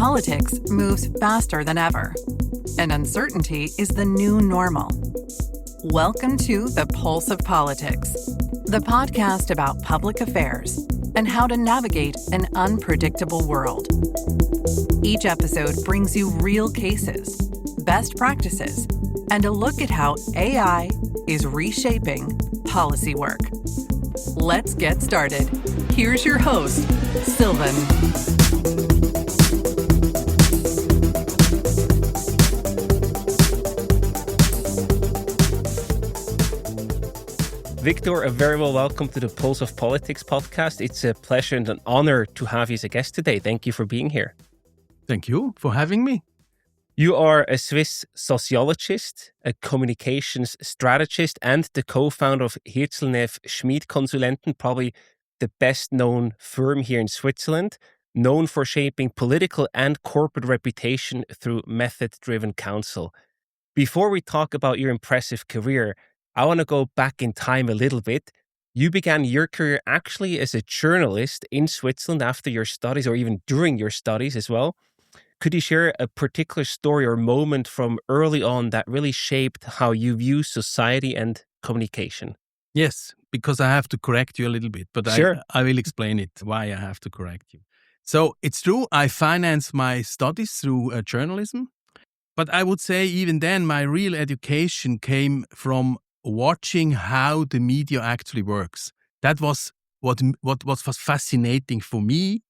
Politics moves faster than ever, and uncertainty is the new normal. Welcome to The Pulse of Politics, the podcast about public affairs and how to navigate an unpredictable world. Each episode brings you real cases, best practices, and a look at how AI is reshaping policy work. Let's get started. Here's your host, Sylvan. Victor, a very well welcome to the Pulse of Politics podcast. It's a pleasure and an honor to have you as a guest today. Thank you for being here. Thank you for having me. You are a Swiss sociologist, a communications strategist, and the co-founder of Schmid Konsulenten, probably the best known firm here in Switzerland, known for shaping political and corporate reputation through method-driven counsel. Before we talk about your impressive career, I want to go back in time a little bit. You began your career actually as a journalist in Switzerland after your studies, or even during your studies as well. Could you share a particular story or moment from early on that really shaped how you view society and communication? Yes, because I have to correct you a little bit, but Sure. I will explain it, why I have to correct you. So it's true, I financed my studies through journalism, but I would say even then my real education came from watching how the media actually works. That was what was fascinating for me.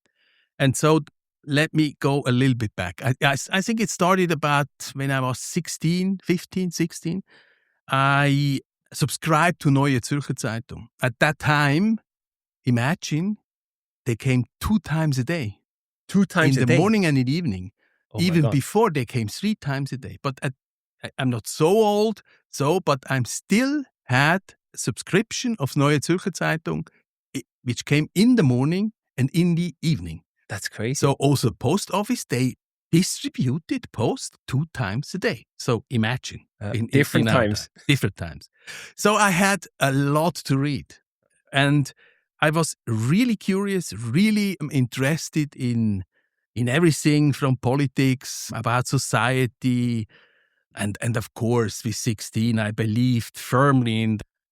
And so let me go a little bit back. I think it started about when I was 15, 16. I subscribed to Neue Zürcher Zeitung. At that time, imagine, they came 2 times a day. 2 times a day? In the morning and in the evening. Oh my Even God. before, they came 3 times a day. But I'm not so old, but I'm still had a subscription of Neue Zürcher Zeitung, which came in the morning and in the evening. That's crazy. So also post office, they distributed post 2 times a day. So imagine. Different times. Different times. So I had a lot to read. And I was really curious, really interested in everything from politics, about society. And of course, with 16, I believed firmly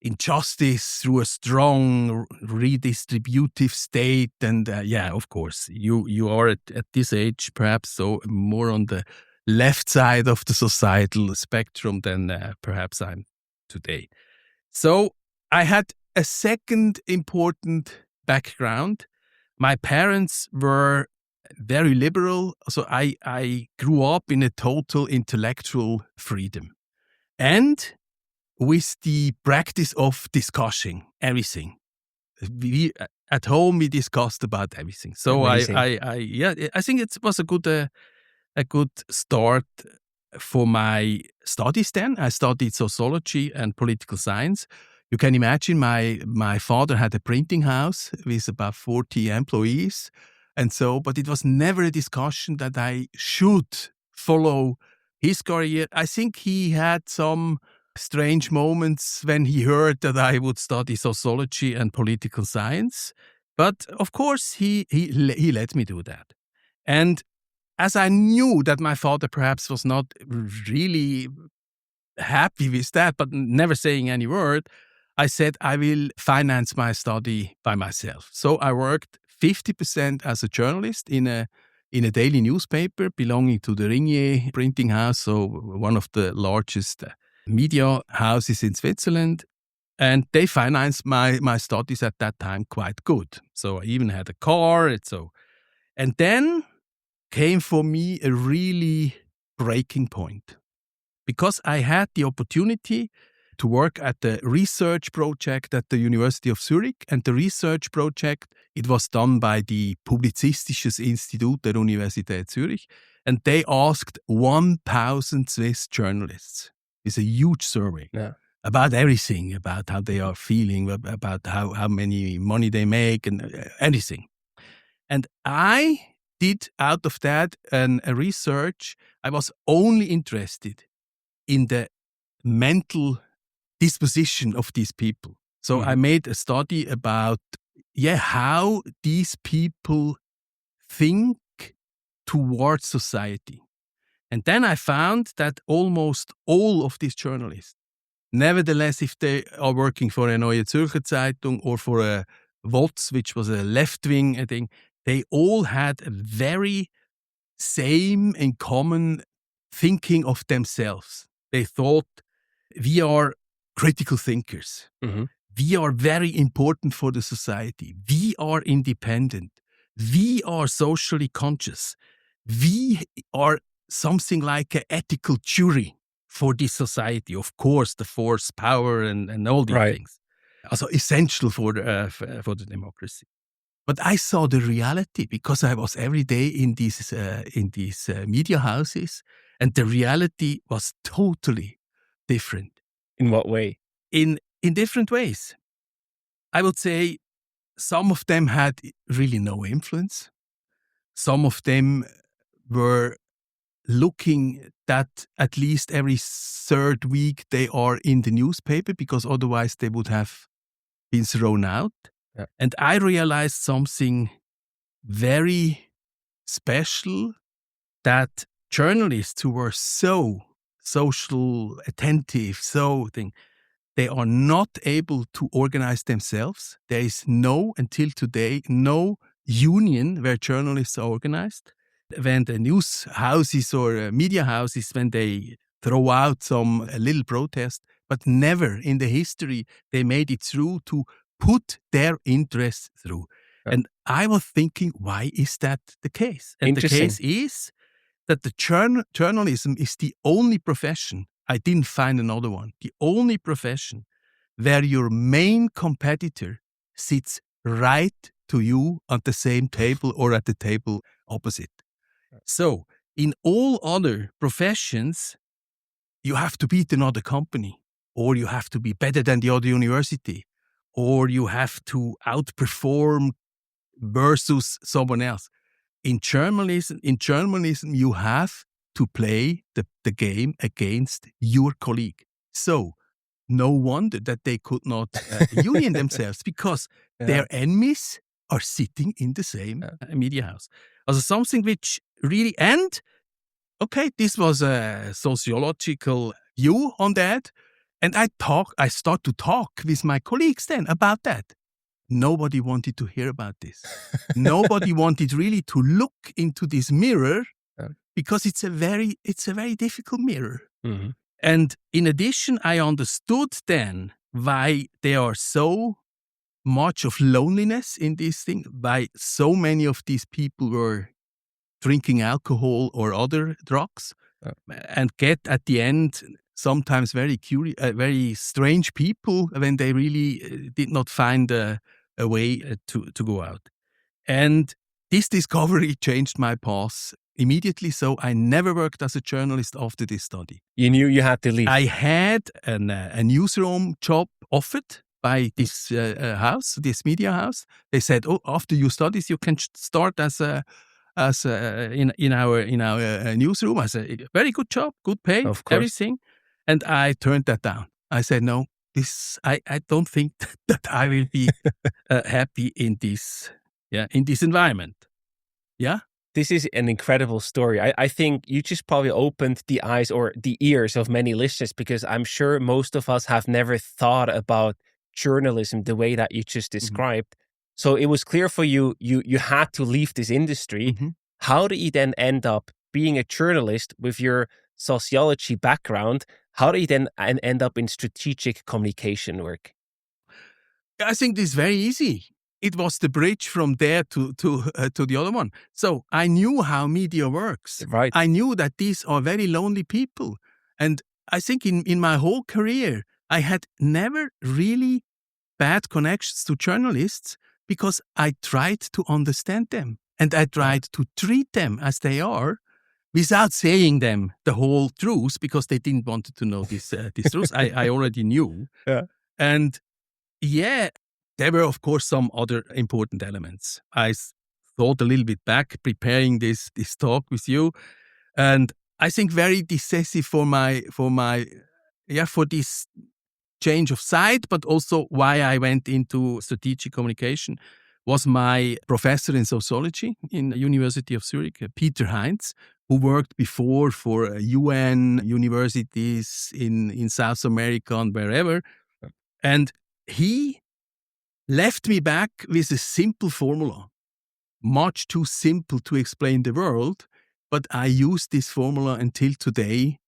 in justice through a strong redistributive state. And of course, you are at this age perhaps so more on the left side of the societal spectrum than perhaps I'm today. So I had a second important background. My parents were very liberal, so I grew up in a total intellectual freedom. And with the practice of discussing everything. At home, we discussed about everything. So I think it was a good start for my studies then. I studied sociology and political science. You can imagine my father had a printing house with about 40 employees. And so, but it was never a discussion that I should follow his career. I think he had some strange moments when he heard that I would study sociology and political science. But of course, he let me do that. And as I knew that my father perhaps was not really happy with that, but never saying any word, I said I will finance my study by myself. So I worked 50% as a journalist in a daily newspaper belonging to the Ringier printing house, so one of the largest media houses in Switzerland. And they financed my studies at that time quite good. So I even had a car. And then came for me a really breaking point, because I had the opportunity to work at the research project at the University of Zurich. And the research project, it was done by the Publizistisches Institut der Universität Zürich. And they asked 1,000 Swiss journalists. It's a huge survey about everything, about how they are feeling, about how many money they make and anything. And I did out of that a research. I was only interested in the mental disposition of these people. So I made a study about how these people think towards society. And then I found that almost all of these journalists, nevertheless, if they are working for a Neue Zürcher Zeitung or for a WOTS, which was a left-wing thing, they all had a very same in common thinking of themselves. They thought, we are critical thinkers. Mm-hmm. We are very important for the society. We are independent. We are socially conscious. We are something like an ethical jury for this society. Of course, the force, power, and all these Right. things. Also essential for the democracy. But I saw the reality because I was every day in these media houses, and the reality was totally different. In what way? In different ways. I would say some of them had really no influence. Some of them were looking that at least every third week they are in the newspaper because otherwise they would have been thrown out. Yeah. And I realized something very special, that journalists who were so social, attentive, they are not able to organize themselves. There is until today, no union where journalists are organized. When the news houses or media houses, when they throw out a little protest, but never in the history they made it through to put their interests through. Yeah. And I was thinking, why is that the case? And the Interesting. case is that the journalism is the only profession, I didn't find another one, the only profession where your main competitor sits right to you at the same table or at the table opposite. So in all other professions, you have to beat another company, or you have to be better than the other university, or you have to outperform versus someone else. In journalism, you have to play the game against your colleague. So no wonder that they could not union themselves, because their enemies are sitting in the same media house. Also something which really, and okay, this was a sociological view on that. And I start to talk with my colleagues then about that. Nobody wanted to hear about this. Nobody wanted really to look into this mirror, because it's a very difficult mirror. Mm-hmm. And in addition, I understood then why there are so much of loneliness in this thing, why so many of these people were drinking alcohol or other drugs, and get at the end sometimes very strange people when they really did not find a way to go out. And this discovery changed my path immediately. So I never worked as a journalist after this study. You knew you had to leave. I had a newsroom job offered by this media house. They said, "Oh, after your studies, you can start in our newsroom as a very good job, good pay, Of course. everything." And I turned that down. I said, "No, I don't think that I will be happy in this environment." Yeah. This is an incredible story. I think you just probably opened the eyes or the ears of many listeners, because I'm sure most of us have never thought about journalism the way that you just described. Mm-hmm. So it was clear for you, you had to leave this industry. Mm-hmm. How did you then end up being a journalist with your sociology background? How did you then end up in strategic communication work? I think this is very easy. It was the bridge from there to the other one. So I knew how media works. Right. I knew that these are very lonely people. And I think in my whole career, I had never really bad connections to journalists, because I tried to understand them and I tried to treat them as they are, without saying them the whole truth, because they didn't want to know this truth. I already knew. Yeah. And there were, of course, some other important elements. I thought a little bit back preparing this talk with you, and I think very decisive for this change of side, but also why I went into strategic communication, was my professor in sociology in the University of Zurich, Peter Heinz, who worked before for UN universities in South America and wherever. And he left me back with a simple formula, much too simple to explain the world, but I use this formula until today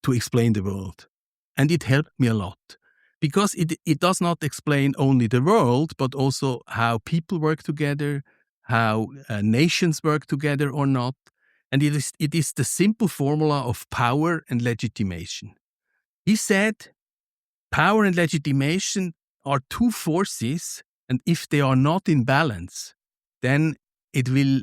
to explain the world. And it helped me a lot because it does not explain only the world, but also how people work together, how nations work together or not. And it is the simple formula of power and legitimation. He said, power and legitimation are two forces, and if they are not in balance, then it will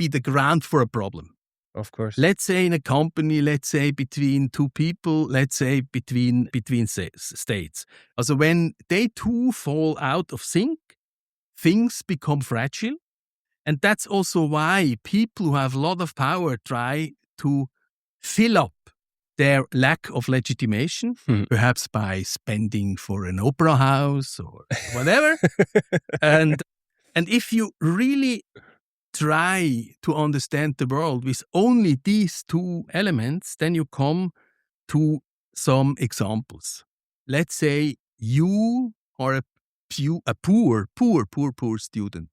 be the ground for a problem. Of course. Let's say in a company, let's say between two people, let's say between states. Also, when they two fall out of sync, things become fragile. And that's also why people who have a lot of power try to fill up their lack of legitimation, perhaps by spending for an opera house or whatever. And if you really try to understand the world with only these two elements, then you come to some examples. Let's say you are a poor student.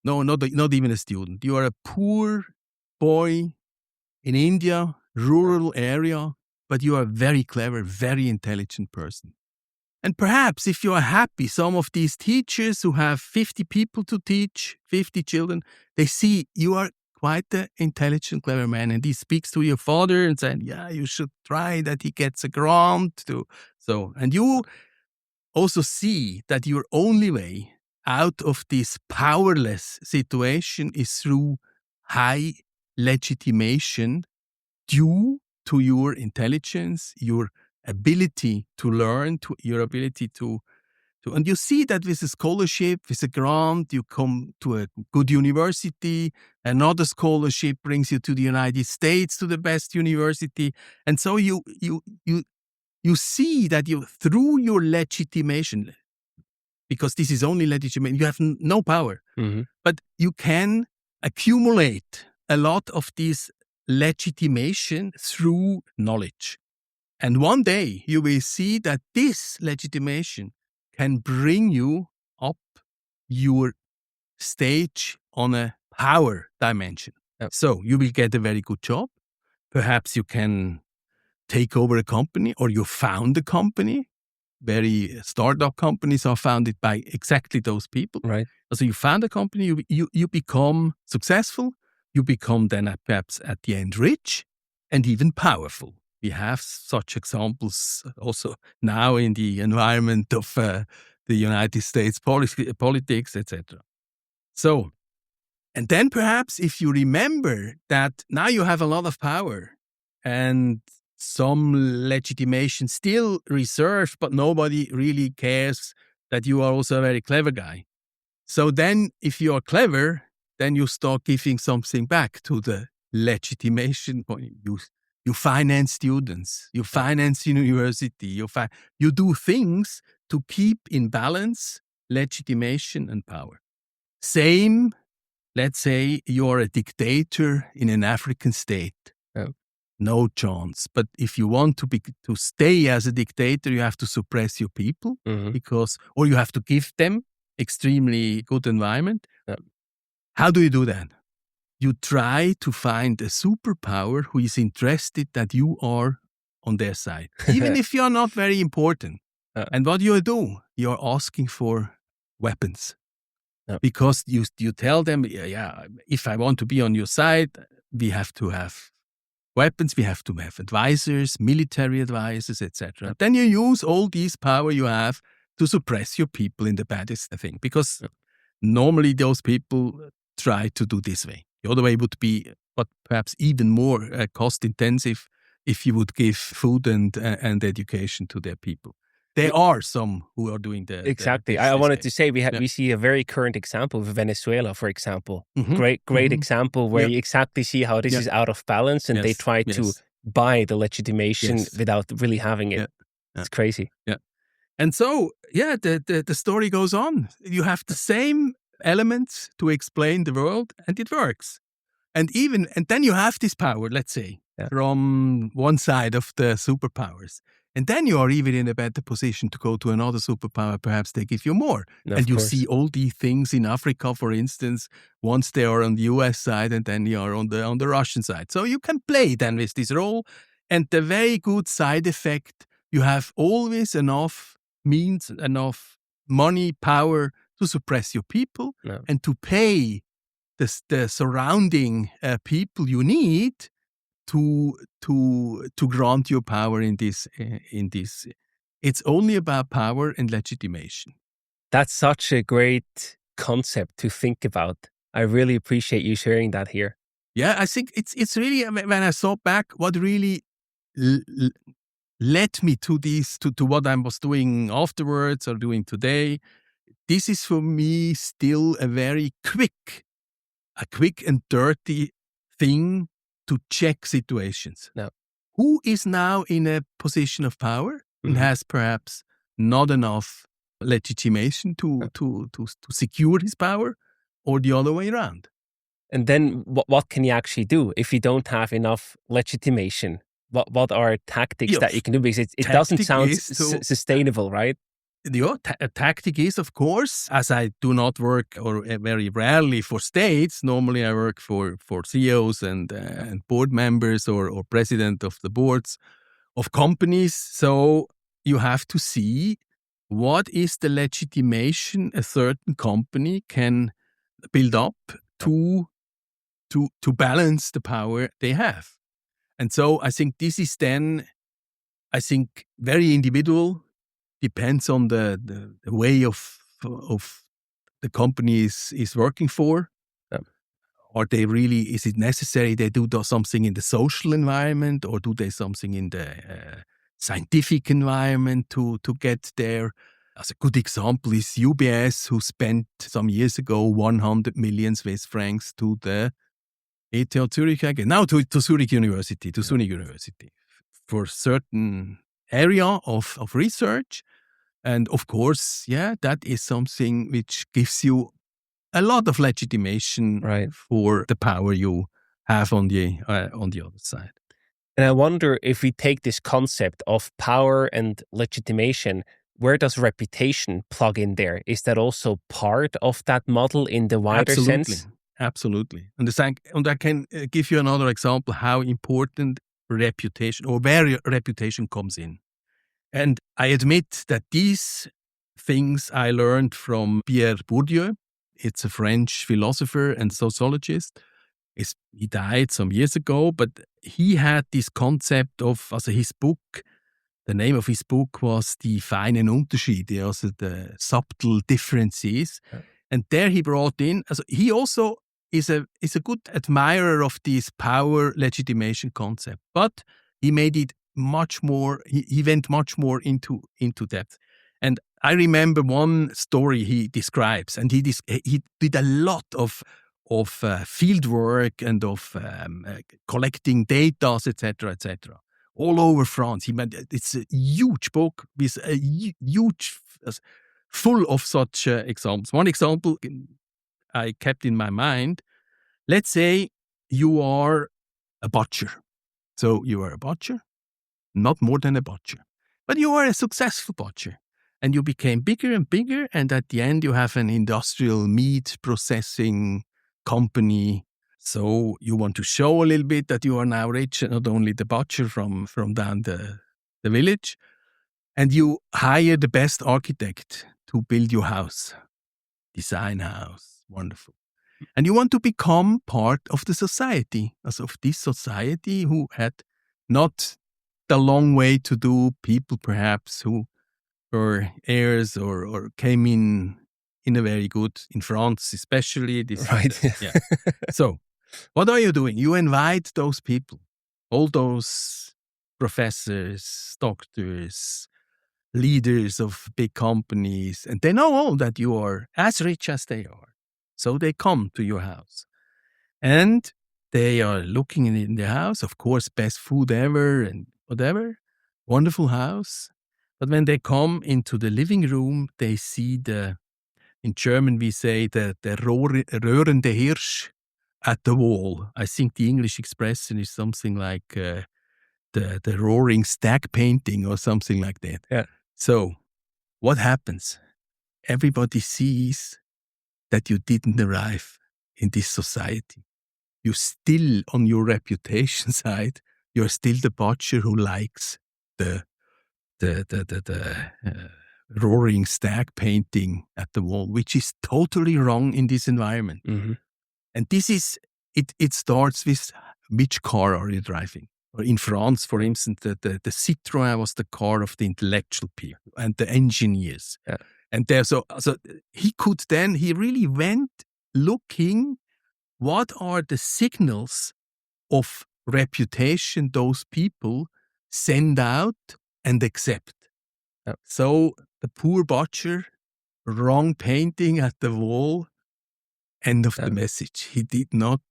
No, not even a student. You are a poor boy in India, rural area, but you are a very clever, very intelligent person. And perhaps if you are happy, some of these teachers who have 50 people to teach, 50 children, they see you are quite an intelligent, clever man. And he speaks to your father and says, yeah, you should try that he gets a grant. And you also see that your only way out of this powerless situation is through high legitimation due to your intelligence, your ability to learn, to your ability to and you see that with a scholarship, with a grant, you come to a good university, another scholarship brings you to the United States, to the best university. And so you see that through your legitimation, because this is only legitimation, you have no power, but you can accumulate a lot of this legitimation through knowledge. And one day you will see that this legitimation can bring you up your stage on a power dimension. Yep. So you will get a very good job. Perhaps you can take over a company or you found a company. Startup companies are founded by exactly those people. Right. So you found a company, you become successful, you become then perhaps at the end rich and even powerful. We have such examples also now in the environment of the United States politics, etc. So, and then perhaps if you remember that now you have a lot of power and some legitimation still reserved, but nobody really cares that you are also a very clever guy. So then if you are clever, then you start giving something back to the legitimation point. You finance students, you finance university, you do things to keep in balance legitimation and power. Same, let's say you're a dictator in an African state. No chance. But if you want to stay as a dictator, you have to suppress your people or you have to give them extremely good environment. How do you do that? You try to find a superpower who is interested that you are on their side, even if you are not very important. And what do? You're asking for weapons. Because you tell them, if I want to be on your side, we have to have weapons, we have to have advisors, military advisors, etc. Then you use all this power you have to suppress your people in the baddest thing. Because normally those people try to do this way. The other way would be, but perhaps even more cost-intensive, if you would give food and education to their people. There are some who are doing the exactly. I wanted to say we see a very current example of Venezuela, for example. Great example where you exactly see how this is out of balance, and they try to buy the legitimation without really having it. It's crazy. Yeah. And so the story goes on. You have the same elements to explain the world, and it works. And then you have this power, let's say, from one side of the superpowers. And then you are even in a better position to go to another superpower. Perhaps they give you more. No, and you course. see all these things in Africa, for instance. Once they are on the US side, and then you are on the Russian side. So you can play then with this role. And the very good side effect, you have always enough means, enough money, power to suppress your people and to pay the surrounding people you need to grant your power in this. It's only about power and legitimation. That's such a great concept to think about. I really appreciate you sharing that here. Yeah, I think it's really, when I saw back what really led me to this, to what I was doing afterwards or doing today. This is for me still a very quick and dirty thing to check situations. No. Who is now in a position of power and has perhaps not enough legitimation to secure his power, or the other way around? And then what can you actually do if you don't have enough legitimation? What are tactics that you can do? Because it doesn't sound sustainable, right? The tactic is, of course, as I do not work, or very rarely, for states. Normally I work for CEOs and board members or president of the boards of companies. So you have to see what is the legitimation a certain company can build up to balance the power they have. And so I think this is then, very individual. Depends on the way of the company is working for. Are they really, is it necessary they do something in the social environment, or do they something in the scientific environment to get there? As a good example is UBS, who spent some years ago 100 million Swiss francs to the ETH Zurich again, now to Zurich University, for certain area of research. And of course, that is something which gives you a lot of legitimation for the power you have on the other side. And I wonder, if we take this concept of power and legitimation, where does reputation plug in there? Is that also part of that model in the wider sense? Absolutely. And I can give you another example how important reputation, or where reputation comes in. And I admit that these things I learned from Pierre Bourdieu. It's a French philosopher and sociologist. He died some years ago, but he had this concept of, his book, the name of his book was Die feinen Unterschiede, also the subtle differences. Yeah. And there he brought in, he also is a good admirer of this power legitimation concept, but he made it much more, he went much more into depth. And I remember one story he describes, and he did a lot of field work and of collecting data, etc., all over France. It's a huge book with a huge, full of such examples. One example I kept in my mind. Let's say you are a butcher. So you are a butcher, not more than a butcher, but you are a successful butcher. And you became bigger and bigger, and at the end you have an industrial meat processing company. So you want to show a little bit that you are now rich, and not only the butcher from down the village. And you hire the best architect to build your house, design house, wonderful. And you want to become part of the society, of this society who had not the long way to do, people perhaps who were heirs or came in a very good, in France especially. Yeah. So what are you doing? You invite those people, all those professors, doctors, leaders of big companies, and they know all that you are as rich as they are. So they come to your house. And they are looking in the house, of course, best food ever and whatever. Wonderful house. But when they come into the living room, they see in German we say the röhrende Hirsch at the wall. I think the English expression is something like the roaring stag painting or something like that. Yeah. So what happens? Everybody sees that you didn't arrive in this society. You still, on your reputation side, you're still the butcher who likes the roaring stag painting at the wall, which is totally wrong in this environment. Mm-hmm. And this is, it starts with which car are you driving? Or in France, for instance, the Citroën was the car of the intellectual people and the engineers. Yeah. And there, so he really went looking what are the signals of reputation those people send out and accept. Yeah. So the poor butcher, wrong painting at the wall, end of the message. He did not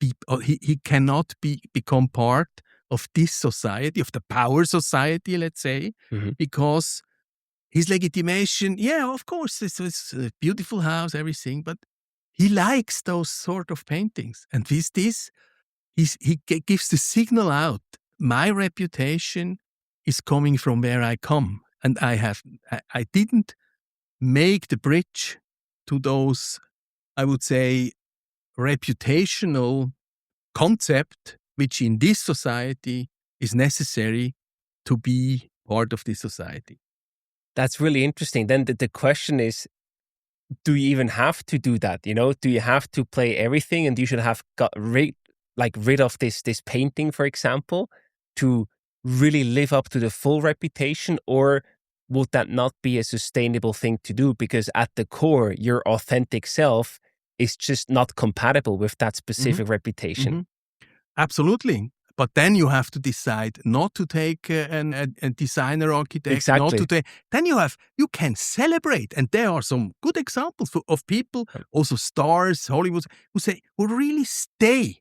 be, he cannot become part of this society, of the power society, let's say, Mm-hmm. because his legitimation, yeah, of course, it's a beautiful house, everything, but he likes those sort of paintings. And with this, he gives the signal out. My reputation is coming from where I come. And I didn't make the bridge to those, I would say, reputational concept, which in this society is necessary to be part of this society. That's really interesting. Then the question is, do you even have to do that? Do you have to play everything, and you should have got rid of this painting, for example, to really live up to the full reputation? Or would that not be a sustainable thing to do? Because at the core, your authentic self is just not compatible with that specific reputation. Mm-hmm. Absolutely. But then you have to decide not to take a designer architect. Exactly. Not to take. Then you can celebrate, and there are some good examples of people, also stars, Hollywood, who really stay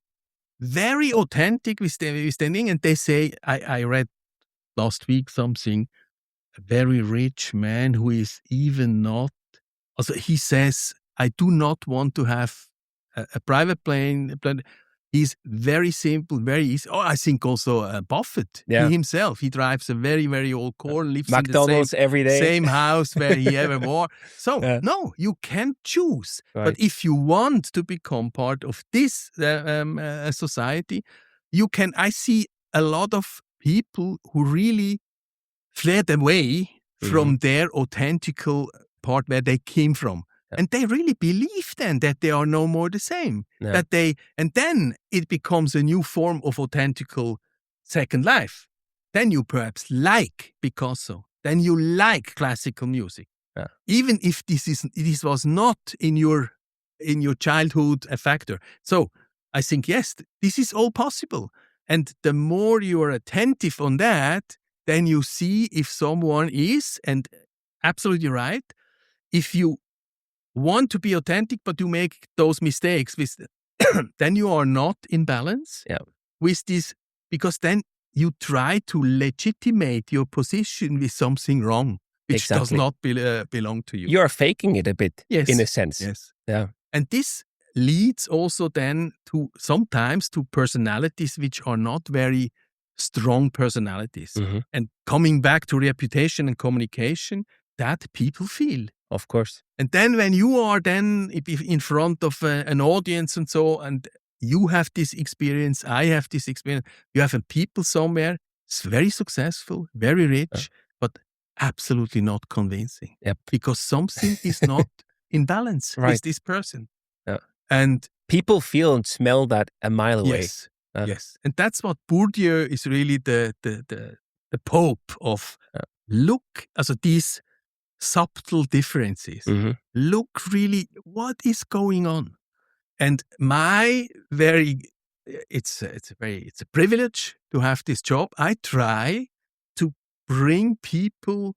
very authentic with standing, and they say, I read last week something, a very rich man who is even not. Also, he says, I do not want to have a private plane. He's very simple, very easy. Oh, I think also Buffett, he himself, he drives a very, very old car, lives McDonald's in the every day. same house where he ever was. So, no, you can't choose. Right. But if you want to become part of this society, you can. I see a lot of people who really fled away from their authentical part where they came from. And they really believe then that they are no more the same. Yeah. And then it becomes a new form of authentical second life. Then you perhaps like Picasso. Then you like classical music. Yeah. Even if this was not in your childhood a factor. So I think, yes, this is all possible. And the more you are attentive on that, then you see if someone is, and absolutely right, if you want to be authentic, but you make those mistakes, then you are not in balance with this, because then you try to legitimate your position with something wrong, which does not belong to you. You are faking it a bit, in a sense. Yes. Yeah. And this leads also then sometimes to personalities which are not very strong personalities. Mm-hmm. And coming back to reputation and communication, that people feel. Of course. And then when you are then in front of an audience and so, and you have this experience, I have this experience, you have a people somewhere, it's very successful, very rich, but absolutely not convincing. Yep. Because something is not in balance with this person. Yeah. And people feel and smell that a mile away. Yes. Yes. And that's what Bourdieu is really the pope of. Look, also these subtle differences. Mm-hmm. Look really what is going on. And it's a privilege to have this job. I try to bring people,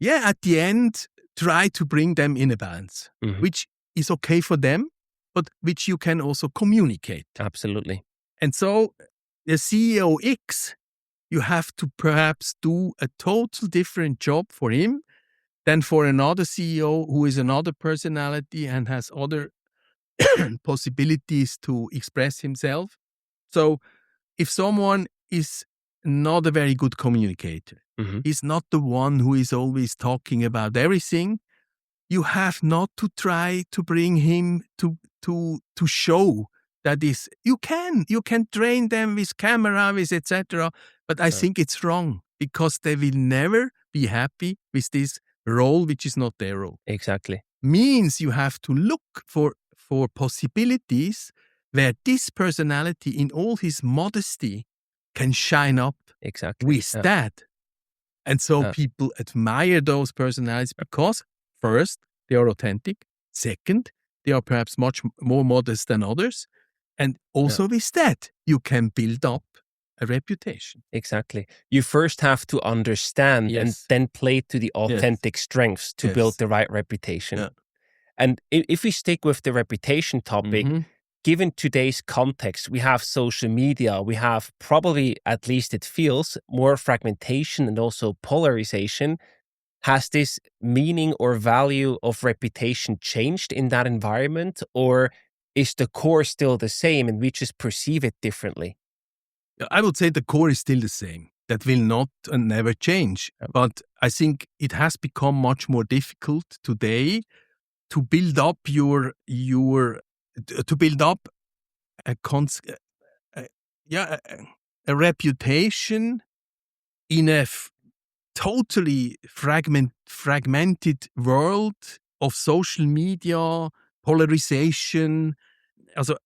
at the end, try to bring them in a balance, which is okay for them, but which you can also communicate. Absolutely. And so the CEO X you have to perhaps do a total different job for him than for another CEO who is another personality and has other possibilities to express himself. So if someone is not a very good communicator, he's not the one who is always talking about everything, you have not to try to bring him to show that is you can train them with camera, with etc. But I think it's wrong because they will never be happy with this role, which is not their role. Exactly. Means you have to look for possibilities where this personality, in all his modesty, can shine up with that. And so people admire those personalities because, first, they are authentic. Second, they are perhaps much more modest than others. And also with that, you can build up a reputation. Exactly. You first have to understand and then play to the authentic strengths to build the right reputation. Yeah. And if we stick with the reputation topic, given today's context, we have social media, we have probably, at least it feels, more fragmentation and also polarization. Has this meaning or value of reputation changed in that environment, or is the core still the same and we just perceive it differently? I would say the core is still the same. That will not and never change. But I think it has become much more difficult today to build up a reputation in a totally fragmented world of social media, polarization. Also,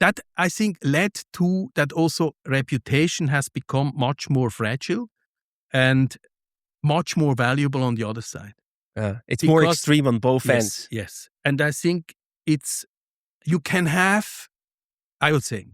that I think led to that also reputation has become much more fragile and much more valuable on the other side. It's more extreme on both ends. Yes. And I think you can have, I would say,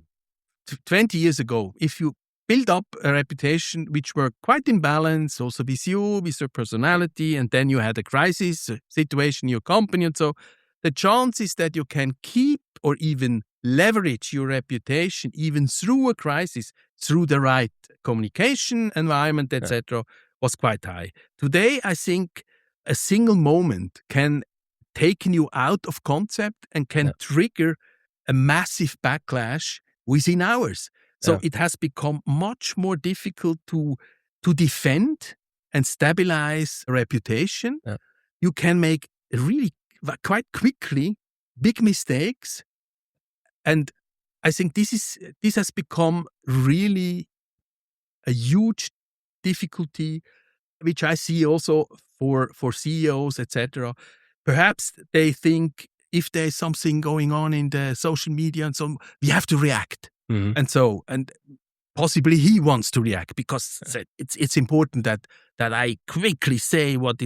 20 years ago, if you build up a reputation which were quite in balance, also with you, with your personality, and then you had a crisis situation in your company, and so the chances that you can keep or even leverage your reputation even through a crisis, through the right communication environment, etc., was quite high. Today, I think a single moment can take you out of concept and can trigger a massive backlash within hours. So it has become much more difficult to defend and stabilize a reputation. You can make really quite quickly big mistakes. And I think this has become really a huge difficulty, which I see also for CEOs, etc. Perhaps they think if there's something going on in the social media and so we have to react. And possibly he wants to react because it's important that I quickly say what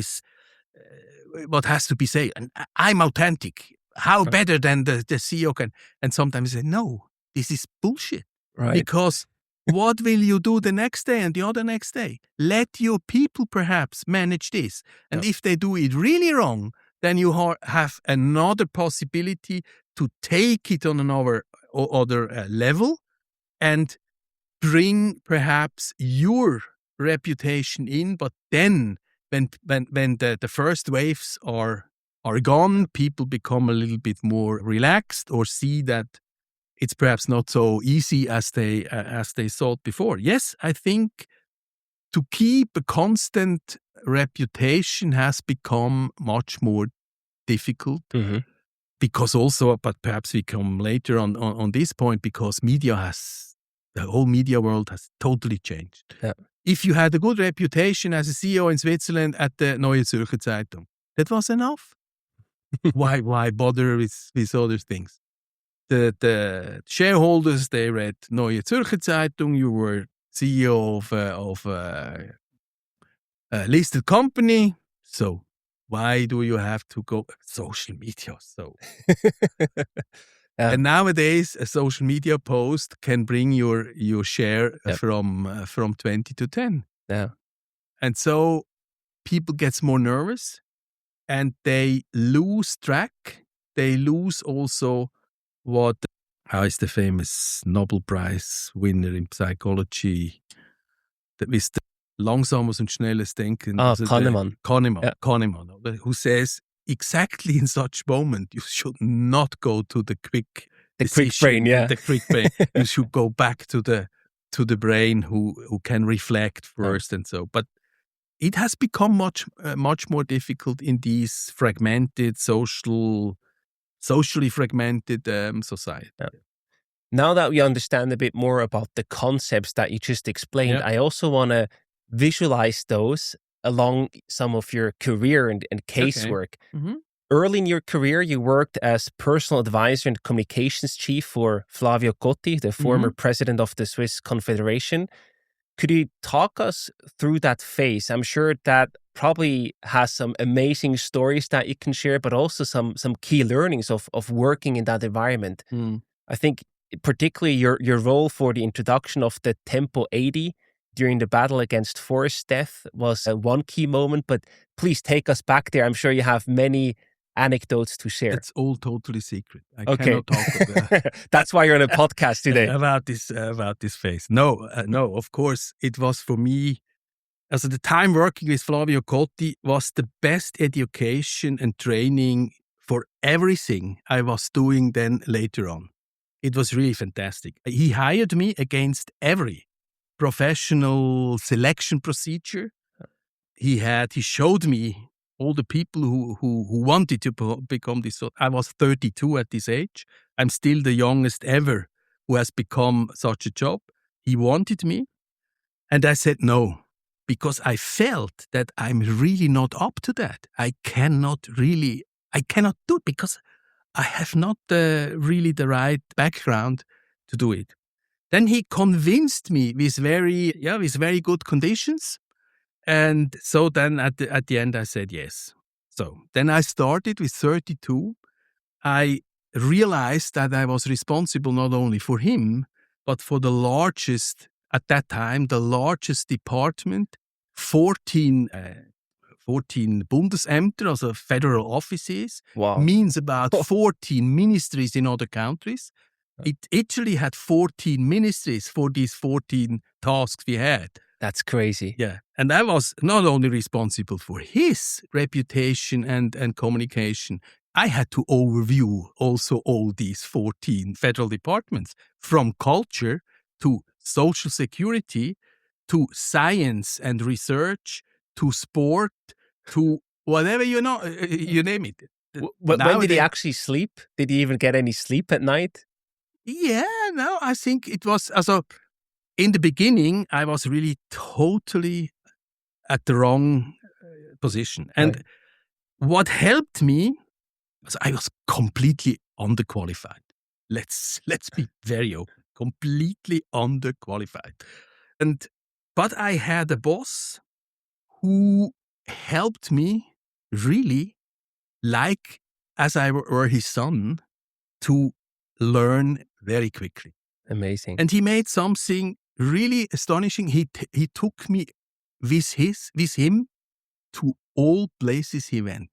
has to be said. And I'm authentic. How better than the CEO can? And sometimes say, no, this is bullshit. Right. Because what will you do the next day and the other next day? Let your people perhaps manage this. And if they do it really wrong, then you have another possibility to take it on another other level and bring perhaps your reputation in. But then when the first waves are gone, people become a little bit more relaxed or see that it's perhaps not so easy as they thought before. Yes, I think to keep a constant reputation has become much more difficult. Because also, but perhaps we come later on this point, because the whole media world has totally changed. If you had a good reputation as a CEO in Switzerland at the Neue Zürcher Zeitung, that was enough. Why bother with other things? The shareholders, they read Neue Zürcher Zeitung. You were CEO of a listed company, so why do you have to go social media? So, and nowadays a social media post can bring your share from 20 to 10. And so people gets more nervous and they lose track. They lose also how is the famous Nobel Prize winner in psychology? with the langsames und schnelles Denken. Kahneman. Kahneman, who says exactly in such moment you should not go to the quick brain, yeah. the quick brain. You should go back to the brain who can reflect first and so. But it has become much more difficult in these fragmented socially fragmented society. Yeah. Now that we understand a bit more about the concepts that you just explained, I also want to visualize those along some of your career and casework. Okay. Mm-hmm. Early in your career, you worked as personal advisor and communications chief for Flavio Cotti, the former president of the Swiss Confederation. Could you talk us through that phase? I'm sure that probably has some amazing stories that you can share, but also some key learnings of working in that environment. I think particularly your role for the introduction of the Tempo 80 during the battle against forest death was one key moment, but please take us back there. I'm sure you have many anecdotes to share. It's all totally secret. I cannot talk about That's why you're on a podcast today. about this phase. No, of course, it was for me, as the time working with Flavio Cotti was the best education and training for everything I was doing then later on. It was really fantastic. He hired me against every professional selection procedure. He showed me all the people who wanted to become this. I was 32 at this age. I'm still the youngest ever who has become such a job. He wanted me. And I said no, because I felt that I'm really not up to that. I cannot do it because I have not really the right background to do it. Then he convinced me with very good conditions. And so then at the end I said yes. So then I started with 32. I realized that I was responsible not only for him, but for the largest department, 14 Bundesämter, also federal offices, means about 14 ministries in other countries. It actually had 14 ministries for these 14 tasks we had. That's crazy. Yeah. And I was not only responsible for his reputation and communication, I had to overview also all these 14 federal departments, from culture to social security to science and research to sport to whatever, you name it. When did he actually sleep? Did he even get any sleep at night? Yeah, no, I think it was, in the beginning, I was really totally at the wrong position. And what helped me was I was completely underqualified. Let's be very open. Completely underqualified. But I had a boss who helped me really, like as I were his son, to learn very quickly. Amazing. And he made something really astonishing. He took me with him to all places he went.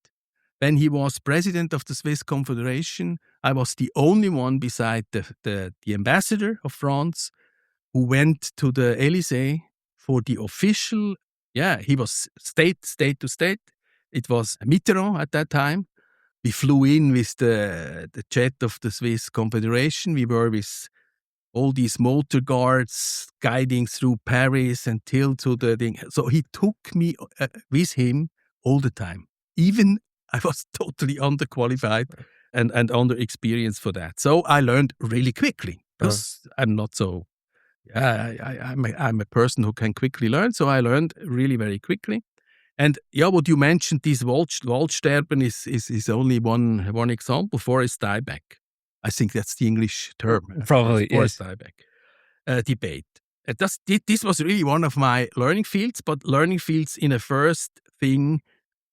When he was president of the Swiss Confederation, I was the only one beside the ambassador of France who went to the Élysée for the official. Yeah, he was state to state. It was Mitterrand at that time. We flew in with the jet of the Swiss Confederation. We were with all these motor guards guiding through Paris until to the thing. So he took me with him all the time. Even I was totally underqualified and underexperienced for that. So I learned really quickly because I'm not so. I'm a person who can quickly learn. So I learned really very quickly. And what you mentioned, this Waldsterben is only one example. Forest dieback. I think that's the English term. Probably, forest yes. dieback debate. This was really one of my learning fields, but learning fields in a first thing,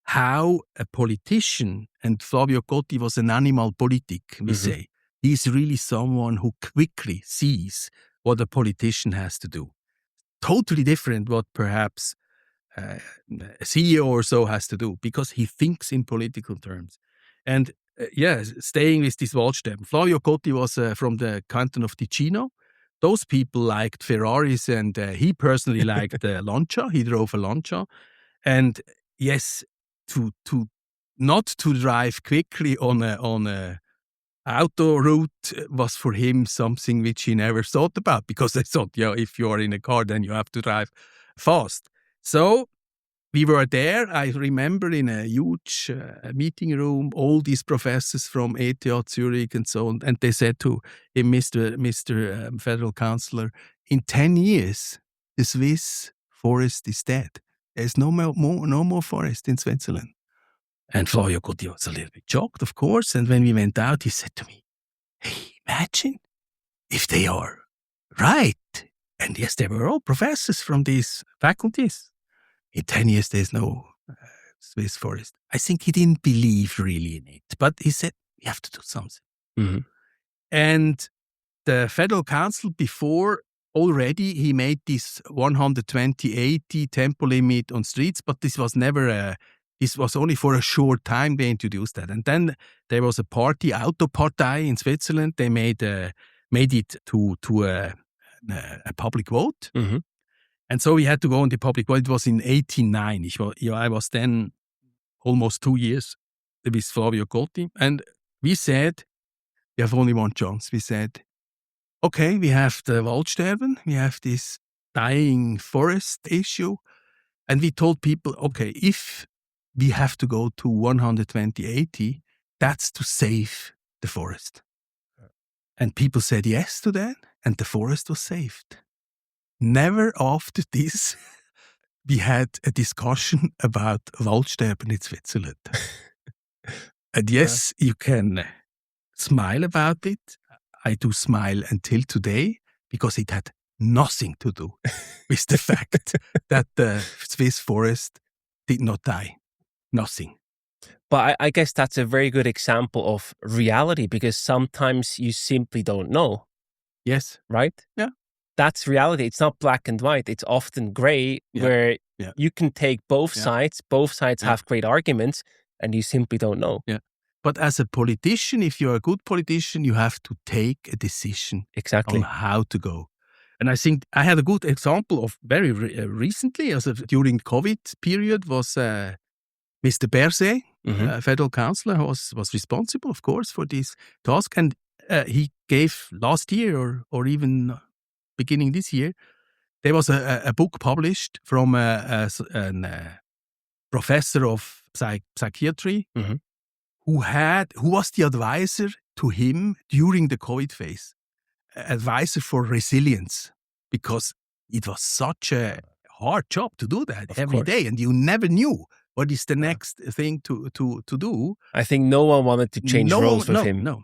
how a politician, and Flavio Cotti was an animal politic, we say. He's really someone who quickly sees what a politician has to do. Totally different what perhaps a CEO or so has to do, because he thinks in political terms. And staying with this Waldsterben. Flavio Cotti was from the canton of Ticino, those people liked Ferraris, and he personally liked Lancia. He drove a Lancia. And yes, to not to drive quickly on a auto route was for him something which he never thought about, because they thought, if you are in a car, then you have to drive fast. So we were there. I remember in a huge meeting room, all these professors from ETH Zurich and so on, and they said to him, Mr. Federal Councillor, in 10 years, the Swiss forest is dead. There's no more forest in Switzerland. And Flavio Cotti was a little bit shocked, of course. And when we went out, he said to me, hey, imagine if they are right. And yes, they were all professors from these faculties. In 10 years, there's no Swiss forest. I think he didn't believe really in it. But he said, we have to do something. Mm-hmm. And the Federal Council, before already, he made this 120/80 tempo limit on streets, but this was never this was only for a short time they introduced that. And then there was a party, Autopartei in Switzerland. They made it to a public vote. Mm-hmm. And so we had to go on the public vote. It was in 1989. I was then almost 2 years with Flavio Cotti. And we said, we have only one chance. We said, okay, we have the Waldsterben. We have this dying forest issue. And we told people, okay, if we have to go to 120/80, that's to save the forest. And people said yes to that, and the forest was saved. Never after this, we had a discussion about Waldsterben in Switzerland. And yes, you can smile about it. I do smile until today, because it had nothing to do with the fact that the Swiss forest did not die. Nothing. But I guess that's a very good example of reality, because sometimes you simply don't know. Yes. Right? Yeah. That's reality. It's not black and white. It's often gray, where you can take both sides. Both sides have great arguments, and you simply don't know. Yeah. But as a politician, if you're a good politician, you have to take a decision on how to go. And I think I had a good example of very recently, during COVID period, was Mr. Berset, federal councillor, who was responsible, of course, for this task. And he gave last year or even beginning this year, there was a book published from a professor of psychiatry who was the advisor to him during the COVID phase, advisor for resilience, because it was such a hard job to do that every day, and you never knew what is the next thing to do. I think no one wanted to change roles with him. No.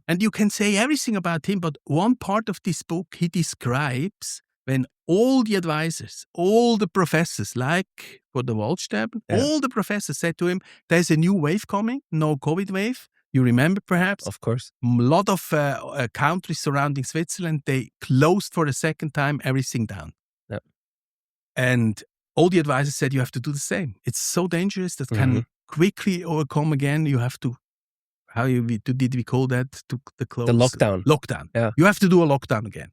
And you can say everything about him, but one part of this book, he describes when all the advisors, all the professors, like for the Waldsterben, all the professors said to him, there's a new wave coming, no COVID wave. You remember perhaps? Of course. A lot of countries surrounding Switzerland, they closed for the second time everything down. Yeah. And all the advisors said you have to do the same. It's so dangerous that can quickly overcome again. You have to, did we call that? The lockdown. Lockdown. Yeah. You have to do a lockdown again.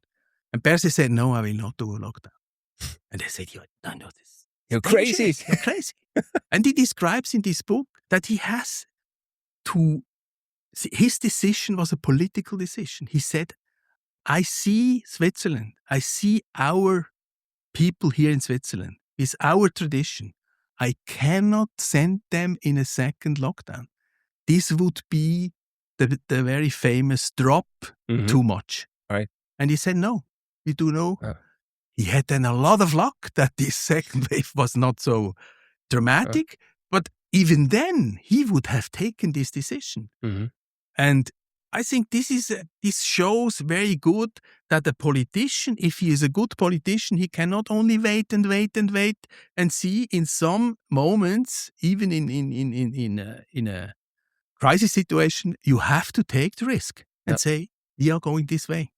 And Berset said, no, I will not do a lockdown. And they said, you're crazy. You're crazy. And he describes in this book that he has to, his decision was a political decision. He said, I see Switzerland. I see our people here in Switzerland. It's our tradition. I cannot send them in a second lockdown. This would be the very famous drop too much. Right. And he said, no, we do know. He had then a lot of luck that this second wave was not so dramatic. But even then, he would have taken this decision. And I think this shows very good that a politician, if he is a good politician, he cannot only wait and wait and wait and see. In some moments, even in a crisis situation, you have to take the risk and say, we are going this way.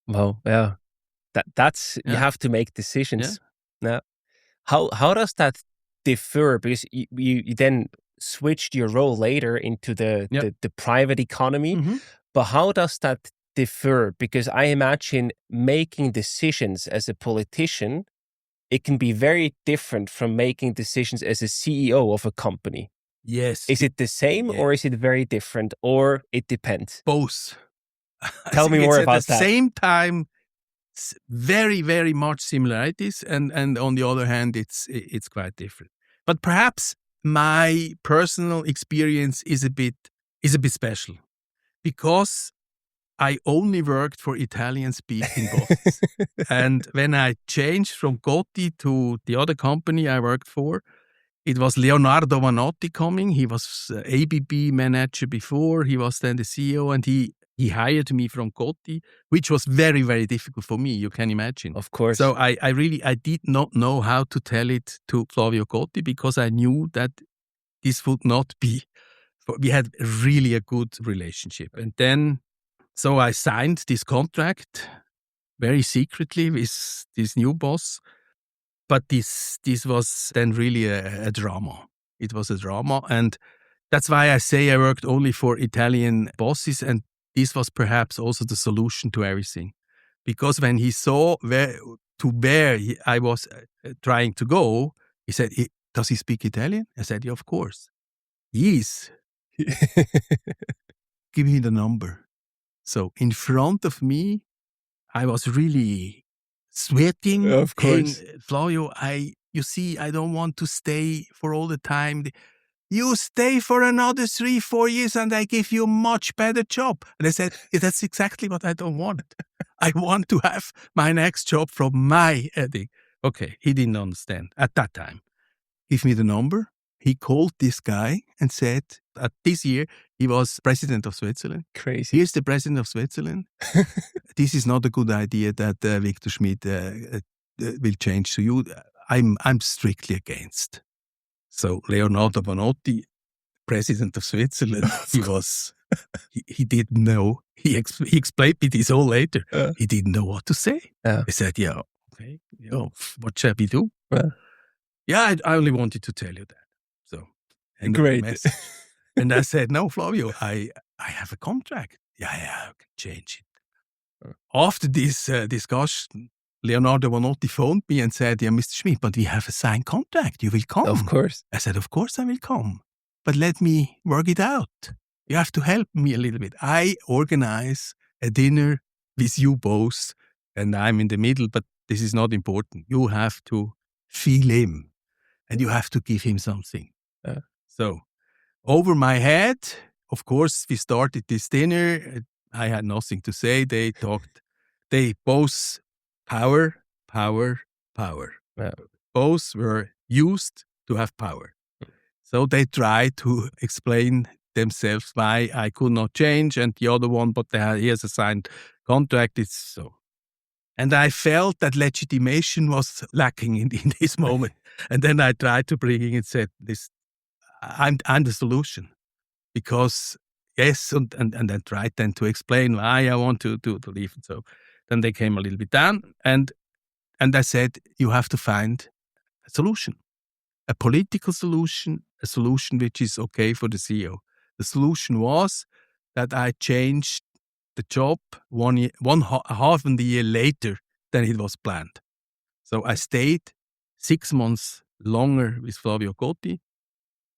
Well, yeah. That's you have to make decisions. Yeah. How does that differ? Because you then switched your role later into the private economy. But how does that differ? Because I imagine making decisions as a politician, it can be very different from making decisions as a CEO of a company. Yes. Is it the same or is it very different, or it depends? Both. I Tell me think more it's about at the that. same time very, very much similarities, and on the other hand, it's quite different. But perhaps my personal experience is a bit special because I only worked for Italian-speaking bosses. And when I changed from Gotti to the other company I worked for, it was Leonardo Vanotti coming. He was ABB manager before. He was then the CEO, and he hired me from Gotti, which was very, very difficult for me, you can imagine. Of course. So I did not know how to tell it to Flavio Gotti because I knew that this would not be. We had really a good relationship. And then, so I signed this contract very secretly with this new boss. But this was then really a drama. It was a drama. And that's why I say I worked only for Italian bosses. And this was perhaps also the solution to everything. Because when he saw where I was trying to go, he said, does he speak Italian? I said, yeah, of course. Yes. Give me the number. So in front of me, I was really sweating. Of course. Saying, Flavio, you see, I don't want to stay for all the time. You stay for another 3-4 years and I give you a much better job. And I said, yeah, that's exactly what I don't want. I want to have my next job from my heading. Okay, he didn't understand at that time. Give me the number. He called this guy and said, this year, he was president of Switzerland. Crazy. Here's the president of Switzerland. This is not a good idea that Victor Schmid will change to you. I'm strictly against. So Leonardo Vanotti, president of Switzerland, he didn't know. He explained me this all later. He didn't know what to say. He said, yeah, okay, what shall we do? Yeah, I only wanted to tell you that. So, end of the message. And I said, no, Flavio, I have a contract. Yeah, I can change it. After this discussion, Leonardo Vanotti phoned me and said, yeah, Mr. Schmid, but we have a signed contract. You will come. Of course. I said, of course I will come. But let me work it out. You have to help me a little bit. I organize a dinner with you both, and I'm in the middle, but this is not important. You have to feel him, and you have to give him something. So, over my head, of course, we started this dinner. I had nothing to say. They talked. They both power. Both were used to have power. So they tried to explain themselves why I could not change, and the other one, but he has a signed contract. It's so. And I felt that legitimation was lacking in this moment. And then I tried to bring in and said, I'm the solution. Because, yes, and I tried then to explain why I want to leave. And so then they came a little bit down. And I said, you have to find a solution. A political solution, a solution which is okay for the CEO. The solution was that I changed the job half a year later than it was planned. So I stayed 6 months longer with Flavio Gotti,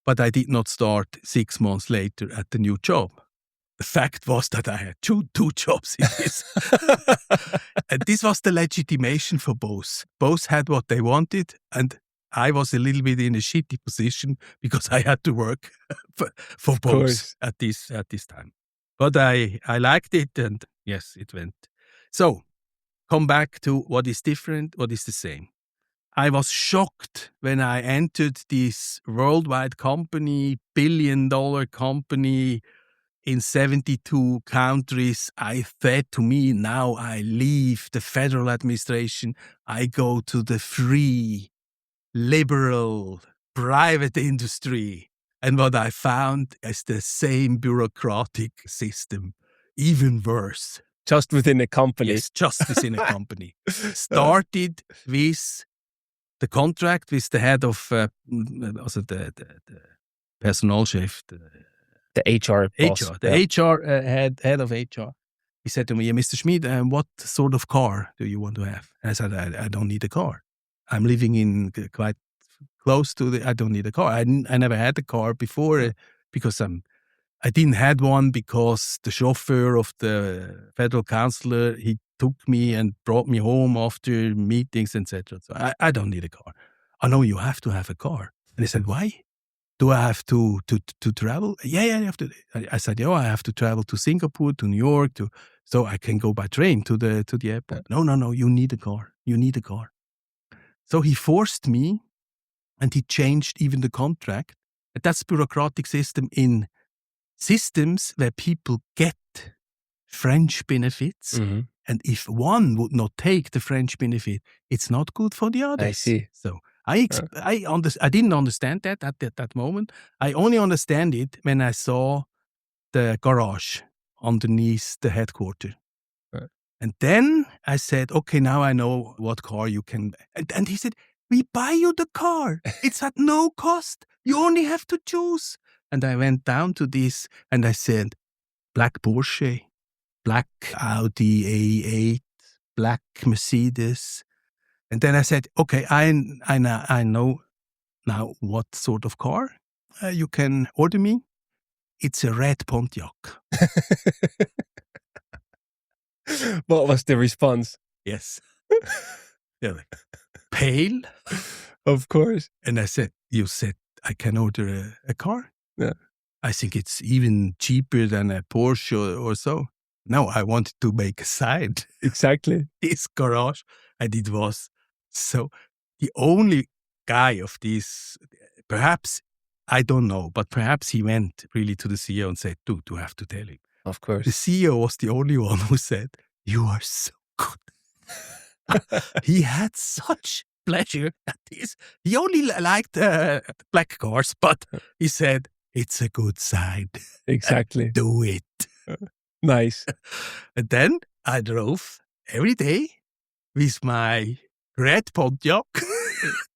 but I did not start 6 months later at the new job. The fact was that I had two jobs in this. And this was the legitimation for both. Both had what they wanted, and I was a little bit in a shitty position because I had to work for both at this time. But I liked it, and yes, it went. So, come back to what is different, what is the same. I was shocked when I entered this worldwide company, billion-dollar company in 72 countries. I said to me, now I leave the federal administration. I go to the free, liberal, private industry. And what I found is the same bureaucratic system, even worse. Just within a company. Yes, just within a company. Started with the contract with the head of, also the Personalchef, the HR boss. HR, the HR head of HR. he said to me, Mr. Schmid, what sort of car do you want to have? And I said, I don't need a car. I'm living in quite close to I don't need a car. I never had a car before because I didn't had one because the chauffeur of the federal councillor, he took me and brought me home after meetings, etc. So I don't need a car. Oh, no, you have to have a car. And he said, why? Do I have to travel? Yeah, you have to. I said, I have to travel to Singapore, to New York, so I can go by train to the airport. No, you need a car. You need a car. So he forced me, and he changed even the contract. And that's bureaucratic system in systems where people get French benefits. Mm-hmm. And if one would not take the French benefit, it's not good for the others. I see. So I didn't understand that at that moment. I only understand it when I saw the garage underneath the headquarters. Right. And then I said, okay, now I know what car you can. And he said, we buy you the car. It's at no cost. You only have to choose. And I went down to this and I said, black Porsche, black Audi A8, black Mercedes. And then I said, okay, I know now what sort of car you can order me. It's a red Pontiac. What was the response? Yes. Yeah, like, pale. Of course. And I said, you said I can order a car? Yeah. I think it's even cheaper than a Porsche or so. No, I wanted to make a side. Exactly. This garage. And it was so the only guy of this, perhaps, I don't know, but perhaps he went really to the CEO and said, dude, you have to tell him. Of course. The CEO was the only one who said, you are so good. He had such pleasure at this. He only liked black cars, but he said, it's a good side. Exactly. Do it. Nice. And then I drove every day with my red Pontiac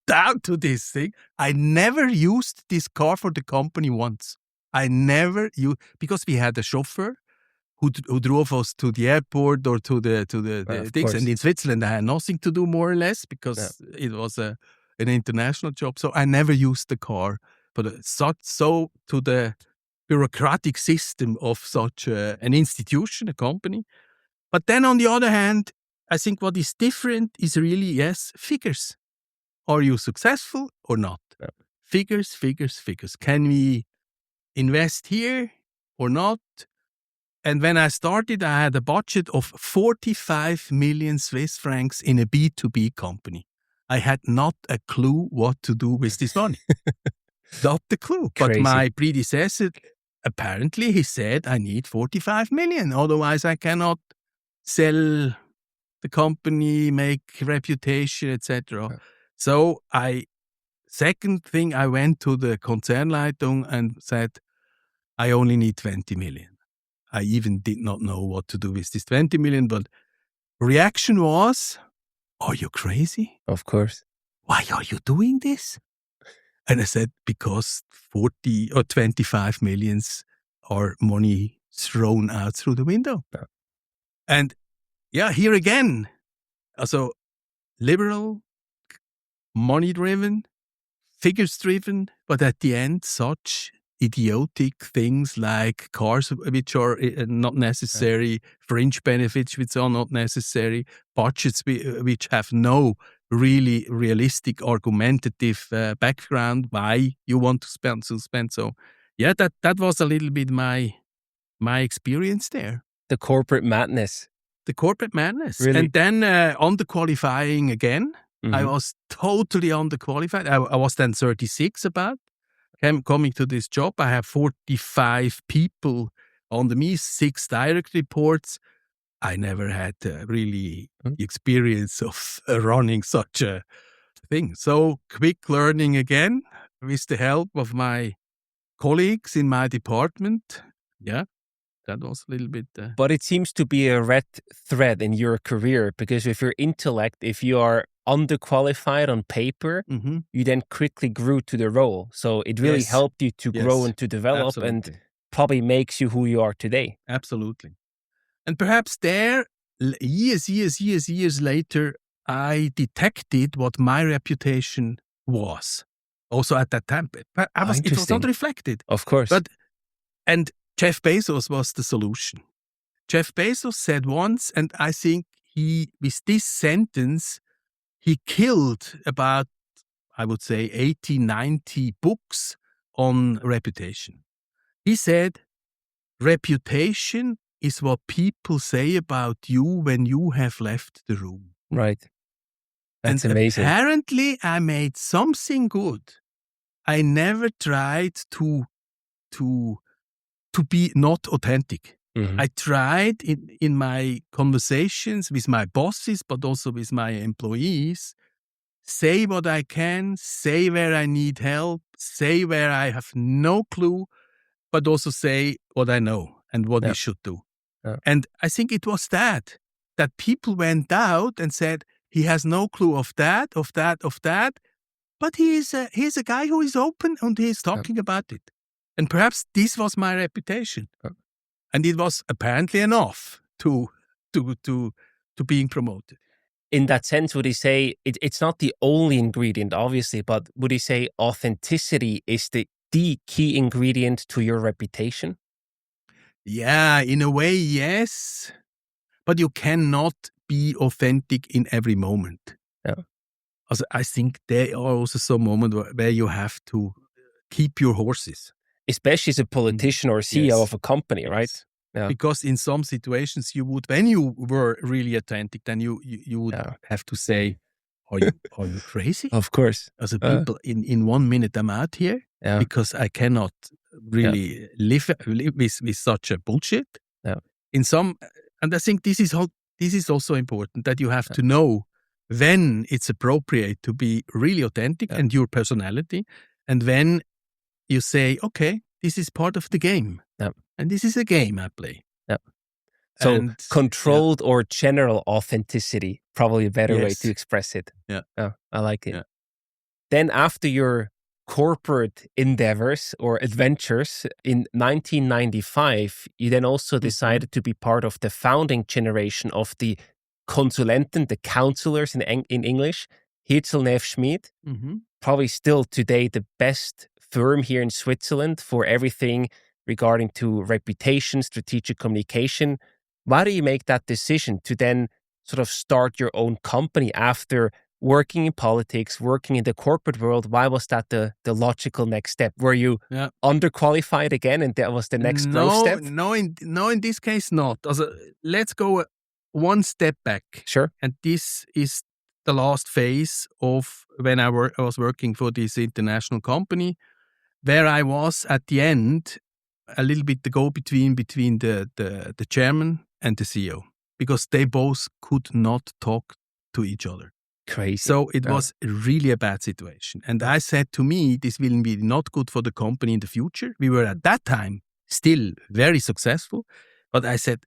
down to this thing. I never used this car for the company once. I never used, because we had a chauffeur who drove us to the airport or to the things. Course. And in Switzerland, I had nothing to do more or less because it was an international job. So I never used the car. But so to the bureaucratic system of such an institution, a company. But then on the other hand, I think what is different is really, yes, figures. Are you successful or not? Yeah. Figures. Can we invest here or not? And when I started, I had a budget of 45 million Swiss francs in a B2B company. I had not a clue what to do with this money. Not a clue. Crazy. But my predecessor, apparently, he said, I need 45 million. Otherwise, I cannot sell the company, make reputation, etc. Yeah. So second thing, I went to the Konzernleitung and said, I only need 20 million. I even did not know what to do with this 20 million, but reaction was, are you crazy? Of course. Why are you doing this? And I said, because 40 or 25 millions are money thrown out through the window. Yeah. And here again, also liberal, money-driven, figures-driven, but at the end, such idiotic things like cars which are not necessary, fringe benefits which are not necessary, budgets which have no really realistic, argumentative background why you want to spend. So, that was a little bit my experience there. The corporate madness. Really? And then underqualifying again. Mm-hmm. I was totally underqualified. I was then 36 about. Coming to this job, I have 45 people under me, 6 direct reports. I never had really experience of running such a thing. So quick learning again with the help of my colleagues in my department. Yeah, that was a little bit... But it seems to be a red thread in your career, because with your intellect, if you are underqualified on paper, mm-hmm. you then quickly grew to the role. So it really helped you to grow and to develop. Absolutely. And probably makes you who you are today. Absolutely. And perhaps there, years later, I detected what my reputation was. Also at that time, it was not Interesting. reflected. Of course. And Jeff Bezos was the solution. Jeff Bezos said once, and I think with this sentence, he killed about, I would say, 80, 90 books on reputation. He said, reputation is what people say about you when you have left the room. Right. That's and amazing. Apparently I made something good. I never tried to be not authentic. Mhm. I tried in my conversations with my bosses, but also with my employees, say what I can, say where I need help, say where I have no clue, but also say what I know and what we Yeah. should do. Yeah. And I think it was that people went out and said, he has no clue of that, but he's a guy who is open and he is talking about it. And perhaps this was my reputation. Yeah. And it was apparently enough to being promoted. In that sense, would you say it's not the only ingredient, obviously, but would you say authenticity is the key ingredient to your reputation? Yeah, in a way, yes. But you cannot be authentic in every moment. Yeah. Also, I think there are also some moments where you have to keep your horses. Especially as a politician or CEO of a company, right? Yes. Yeah. Because in some situations you would, when you were really authentic, then you would have to say, are you crazy? Of course. As a people, in 1 minute I'm out here because I cannot really live with such a bullshit. Yeah. And I think this is also important, that you have to know when it's appropriate to be really authentic and your personality, and when you say, okay, this is part of the game. Yeah. And this is a game I play. Yeah. So And, controlled or general authenticity, probably a better way to express it. Yeah. I like it. Yeah. Then after your corporate endeavors or adventures in 1995, you then also decided to be part of the founding generation of the Konsulenten, the counselors in English, Schmid. Mm-hmm. Probably still today the best firm here in Switzerland for everything regarding to reputation, strategic communication. Why do you make that decision to then sort of start your own company after working in politics, working in the corporate world? Why was that the logical next step? Were you underqualified again and that was the next growth step? No, in this case not. Also, let's go one step back. Sure. And this is the last phase of when I was working for this international company, where I was at the end a little bit the go-between between the chairman and the CEO, because they both could not talk to each other. Crazy. So it was really a bad situation. And I said to me, this will be not good for the company in the future. We were at that time still very successful. But I said,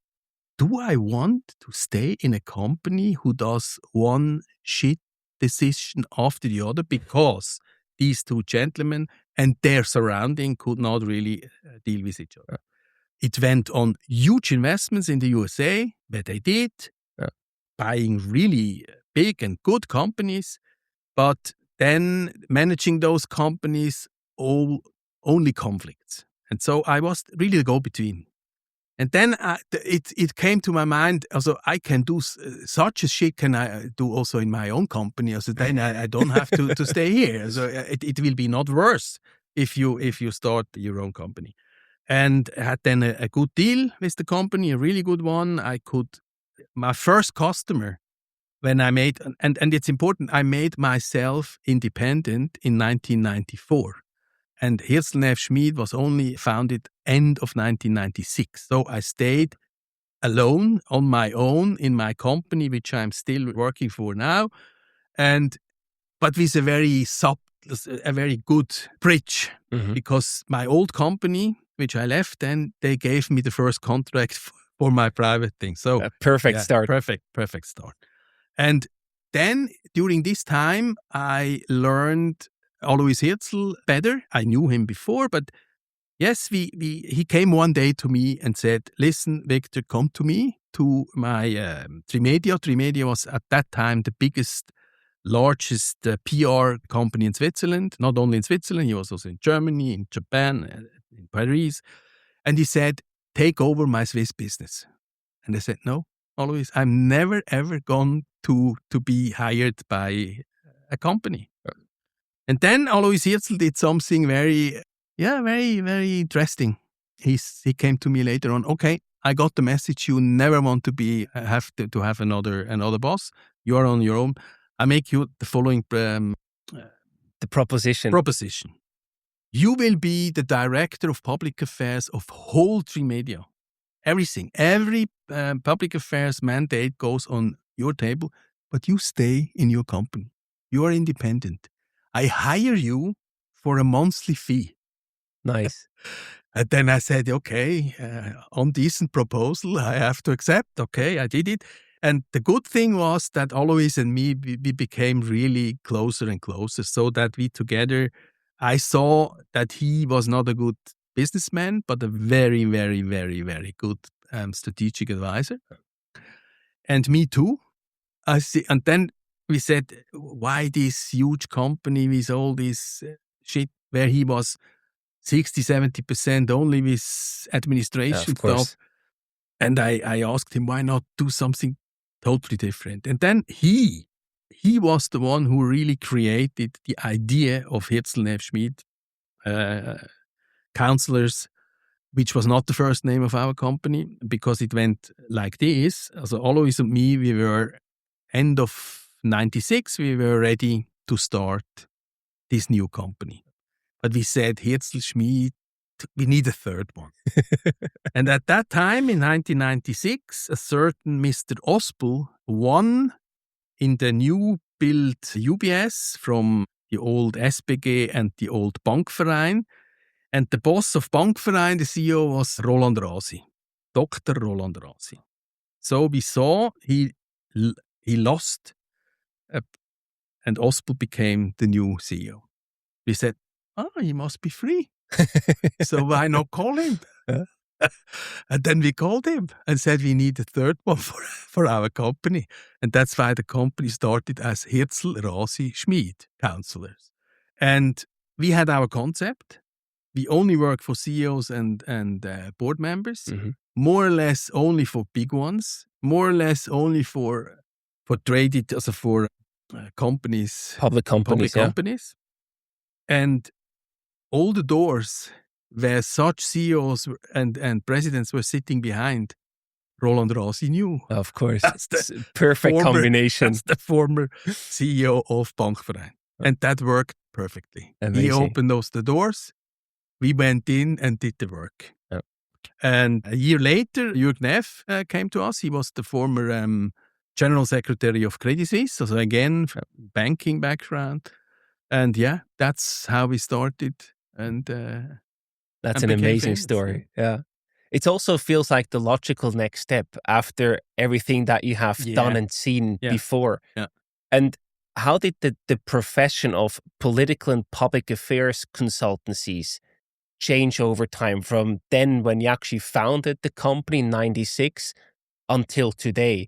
do I want to stay in a company who does one shit decision after the other, because these two gentlemen and their surrounding could not really deal with each other? It went on huge investments in the USA, where they did, buying really big and good companies, but then managing those companies, only conflicts. And so I was really the go-between. And then it came to my mind, also I can do such a shit can I do also in my own company. Also then I don't have to stay here. So it will be not worse if you start your own company. And I had then a good deal with the company, a really good one. My first customer, when I made, and it's important, I made myself independent in 1994. And Schmid was only founded end of 1996. So I stayed alone on my own in my company, which I'm still working for now. But with a very good bridge, because my old company, which I left then, they gave me the first contract for my private thing. So a perfect start. Perfect start. And then during this time, I learned Alois Hirzel better. I knew him before, but Yes, he came one day to me and said, listen, Victor, come to me, to my Trimedia. Trimedia was at that time the biggest, largest PR company in Switzerland, not only in Switzerland, he was also in Germany, in Japan, in Paris. And he said, take over my Swiss business. And I said, no, always, I'm never, ever going to be hired by a company. And then Alois Hirzel did something very, very interesting. He came to me later on, okay, I got the message, you never want to have another boss. You are on your own. I make you the following The proposition. You will be the director of public affairs of whole Trimedia. Everything, every public affairs mandate goes on your table, but you stay in your company. You are independent. I hire you for a monthly fee. Nice. And then I said, okay, undecent proposal, I have to accept. Okay, I did it. And the good thing was that Alois and me, we became really closer and closer, so that we together, I saw that he was not a good businessman, but a very, very, very, very good strategic advisor. And me too. I see. And then we said, why this huge company with all this shit, where he was 60-70% only with administration stuff. And I asked him, why not do something totally different? And then he was the one who really created the idea of Hirzel Schmid counselors, which was not the first name of our company, because it went like this. So Alois and me, we were end of 96, we were ready to start this new company. But we said, Hirzel Schmid, we need a third one. And at that time, in 1996, a certain Mr. Ospel won in the new built UBS from the old SPG and the old Bankverein. And the boss of Bankverein, the CEO, was Roland Rasi, Dr. Roland Rasi. So we saw he lost, and Ospel became the new CEO. We said, he must be free. So why not call him? And then we called him and said we need a third one for our company. And that's why the company started as Hirzel Rasi Schmid Counselors. And we had our concept. We only work for CEOs and board members, more or less only for big ones, more or less only for traded, also for companies, public companies. And all the doors where such CEOs and presidents were sitting behind, Roland Rasi knew. Of course. That's the perfect combination. That's the former CEO of Bankverein. And that worked perfectly. Amazing. He opened the doors. We went in and did the work. Oh. And a year later, Jürg Neff came to us. He was the former General Secretary of Credit Suisse. So again, banking background. And yeah, that's how we started. And that's an amazing story. Yeah. It also feels like the logical next step after everything that you have done and seen before. Yeah. And how did the profession of political and public affairs consultancies change over time from then when you actually founded the company in 96 until today?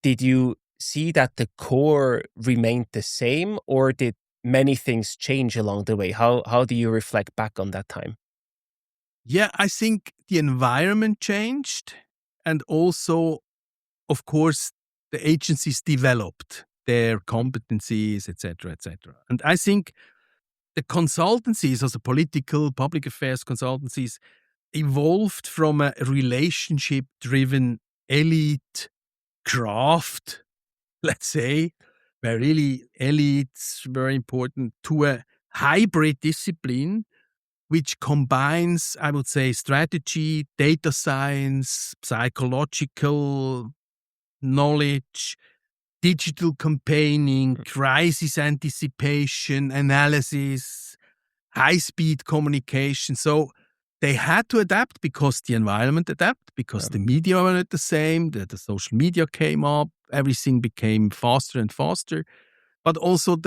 Did you see that the core remained the same, or did many things change along the way? How do you reflect back on that time? Yeah, I think the environment changed, and also, of course, the agencies developed their competencies, etc., etc. And I think the consultancies, also political, public affairs consultancies, evolved from a relationship-driven elite craft, let's say, where really elites were important, to a hybrid discipline which combines, I would say, strategy, data science, psychological knowledge, digital campaigning, crisis anticipation, analysis, high-speed communication. So they had to adapt because the environment adapted, because the media were not the same, the social media came up, everything became faster and faster. But also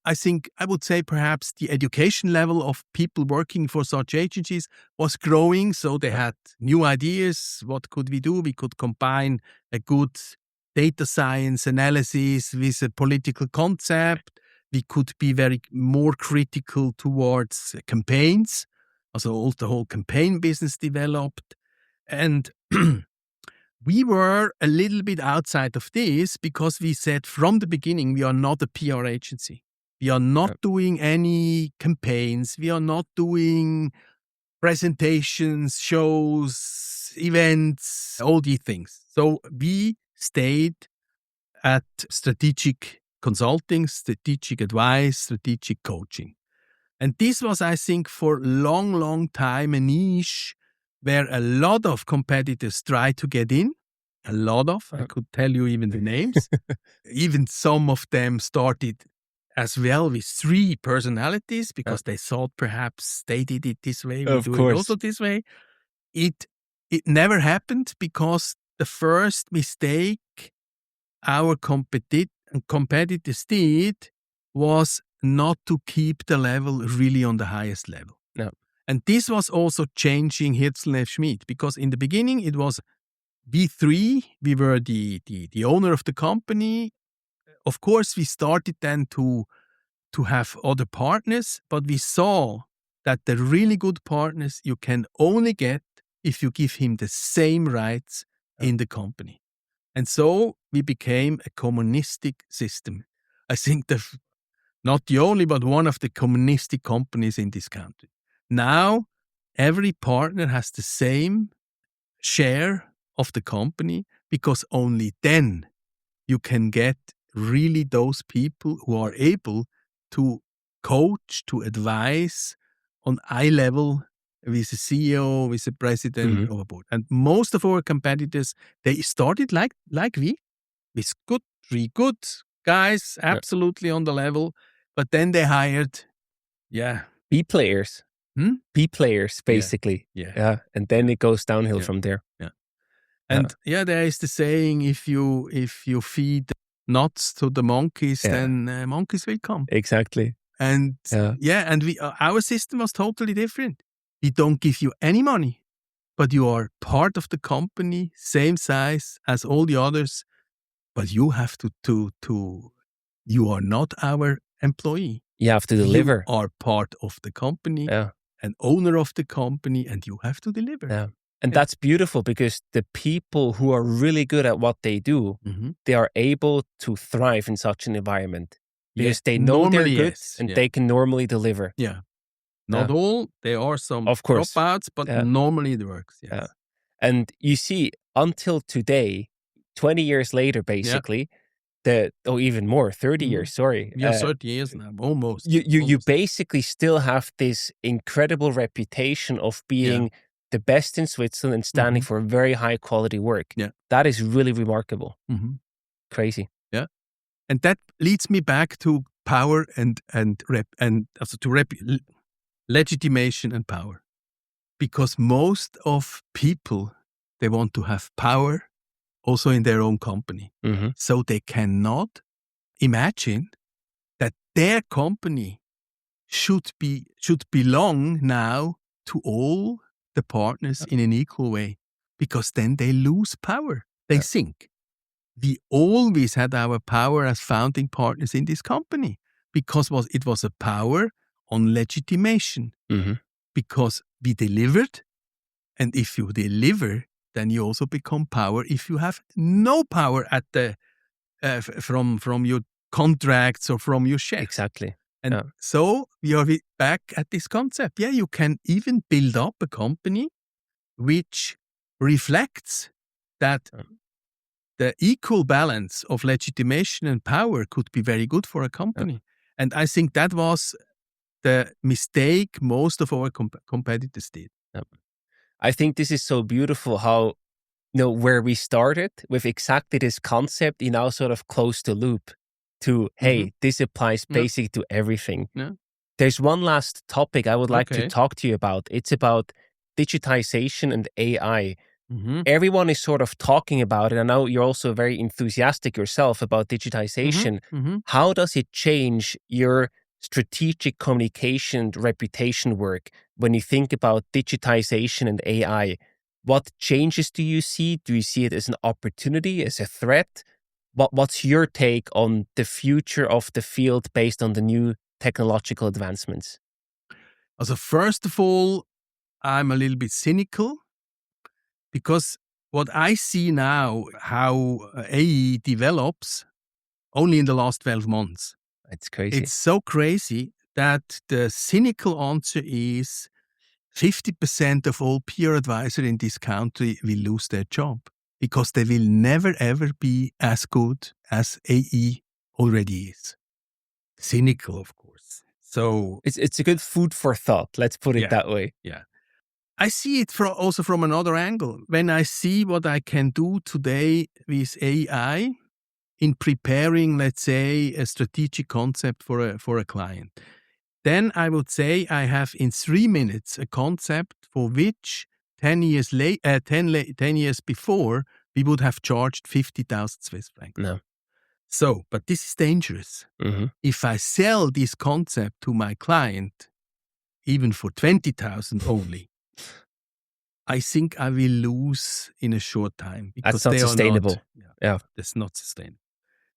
I think I would say perhaps the education level of people working for such agencies was growing. So they had new ideas. What could we do? We could combine a good data science analysis with a political concept. We could be very more critical towards campaigns. Also, all the whole campaign business developed. And we were a little bit outside of this because we said from the beginning, we are not a PR agency. We are not doing any campaigns. We are not doing presentations, shows, events, all these things. So we stayed at strategic consulting, strategic advice, strategic coaching. And this was, I think, for a long, long time a niche where a lot of competitors tried to get in. A lot of, I could tell you even the names. Even some of them started as well with 3 personalities because they thought perhaps they did it this way, we do it also this way. It never happened because the first mistake our competitors did was not to keep the level really on the highest level. No. And this was also changing Schmid because in the beginning it was we 3, we were the owner of the company. Of course, we started then to have other partners, but we saw that the really good partners you can only get if you give him the same rights in the company. And so we became a communistic system. I think not the only, but one of the communistic companies in this country. Now, every partner has the same share of the company because only then you can get really those people who are able to coach, to advise on eye level with a CEO, with a president of a board. And most of our competitors, they started like we, with 3 good guys, absolutely on the level, but then they hired, B players. B players, basically. Yeah. And then it goes downhill from there. Yeah. And there is the saying, if you feed nuts to the monkeys, then monkeys will come. Exactly. And and we our system was totally different. We don't give you any money, but you are part of the company, same size as all the others, but you have to you are not our employee. You have to deliver. You are part of the company, an owner of the company, and you have to deliver. Yeah. And that's beautiful because the people who are really good at what they do, they are able to thrive in such an environment because they know normally, they're good and they can normally deliver. Yeah. Not all. There are some of course. dropouts, but normally it works. Yes. Yeah. And you see, until today, 20 years later, basically, even more, 30 years, sorry. Yeah, 30 years now, almost. You basically still have this incredible reputation of being the best in Switzerland and standing for very high quality work. Yeah. That is really remarkable. Crazy. Yeah. And that leads me back to power and legitimation and power. Because most of people, they want to have power also in their own company. So they cannot imagine that their company should belong now to all the partners in an equal way, because then they lose power. They think we always had our power as founding partners in this company because it was a power on legitimation, because we delivered, and if you deliver, then you also become power. If you have no power at the from your contracts or from your chefs. Exactly. And so we are back at this concept. Yeah, you can even build up a company which reflects that the equal balance of legitimation and power could be very good for a company. And I think that was the mistake most of our competitors did. I think this is so beautiful how, where we started with exactly this concept, you now sort of close the loop to, hey, this applies basically to everything. Yeah. There's one last topic I would like to talk to you about. It's about digitization and AI. Everyone is sort of talking about it. I know you're also very enthusiastic yourself about digitization. How does it change your strategic communication reputation work when you think about digitization and AI? What changes do you see? Do you see it as an opportunity, as a threat? What's your take on the future of the field based on the new technological advancements? Also, first of all, I'm a little bit cynical because what I see now, how AI develops only in the last 12 months. It's crazy. It's so crazy that the cynical answer is 50% of all peer advisors in this country will lose their job because they will never ever be as good as AI already is. Cynical, of course. So it's a good food for thought. Let's put it that way. Yeah. I see it also from another angle. When I see what I can do today with AI in preparing, let's say, a strategic concept for a client, then I would say I have in 3 minutes a concept for which 10 years 10 years before we would have charged 50,000 Swiss francs. No. So, but this is dangerous. If I sell this concept to my client, even for 20,000 only, I think I will lose in a short time because that's not sustainable. That's not sustainable.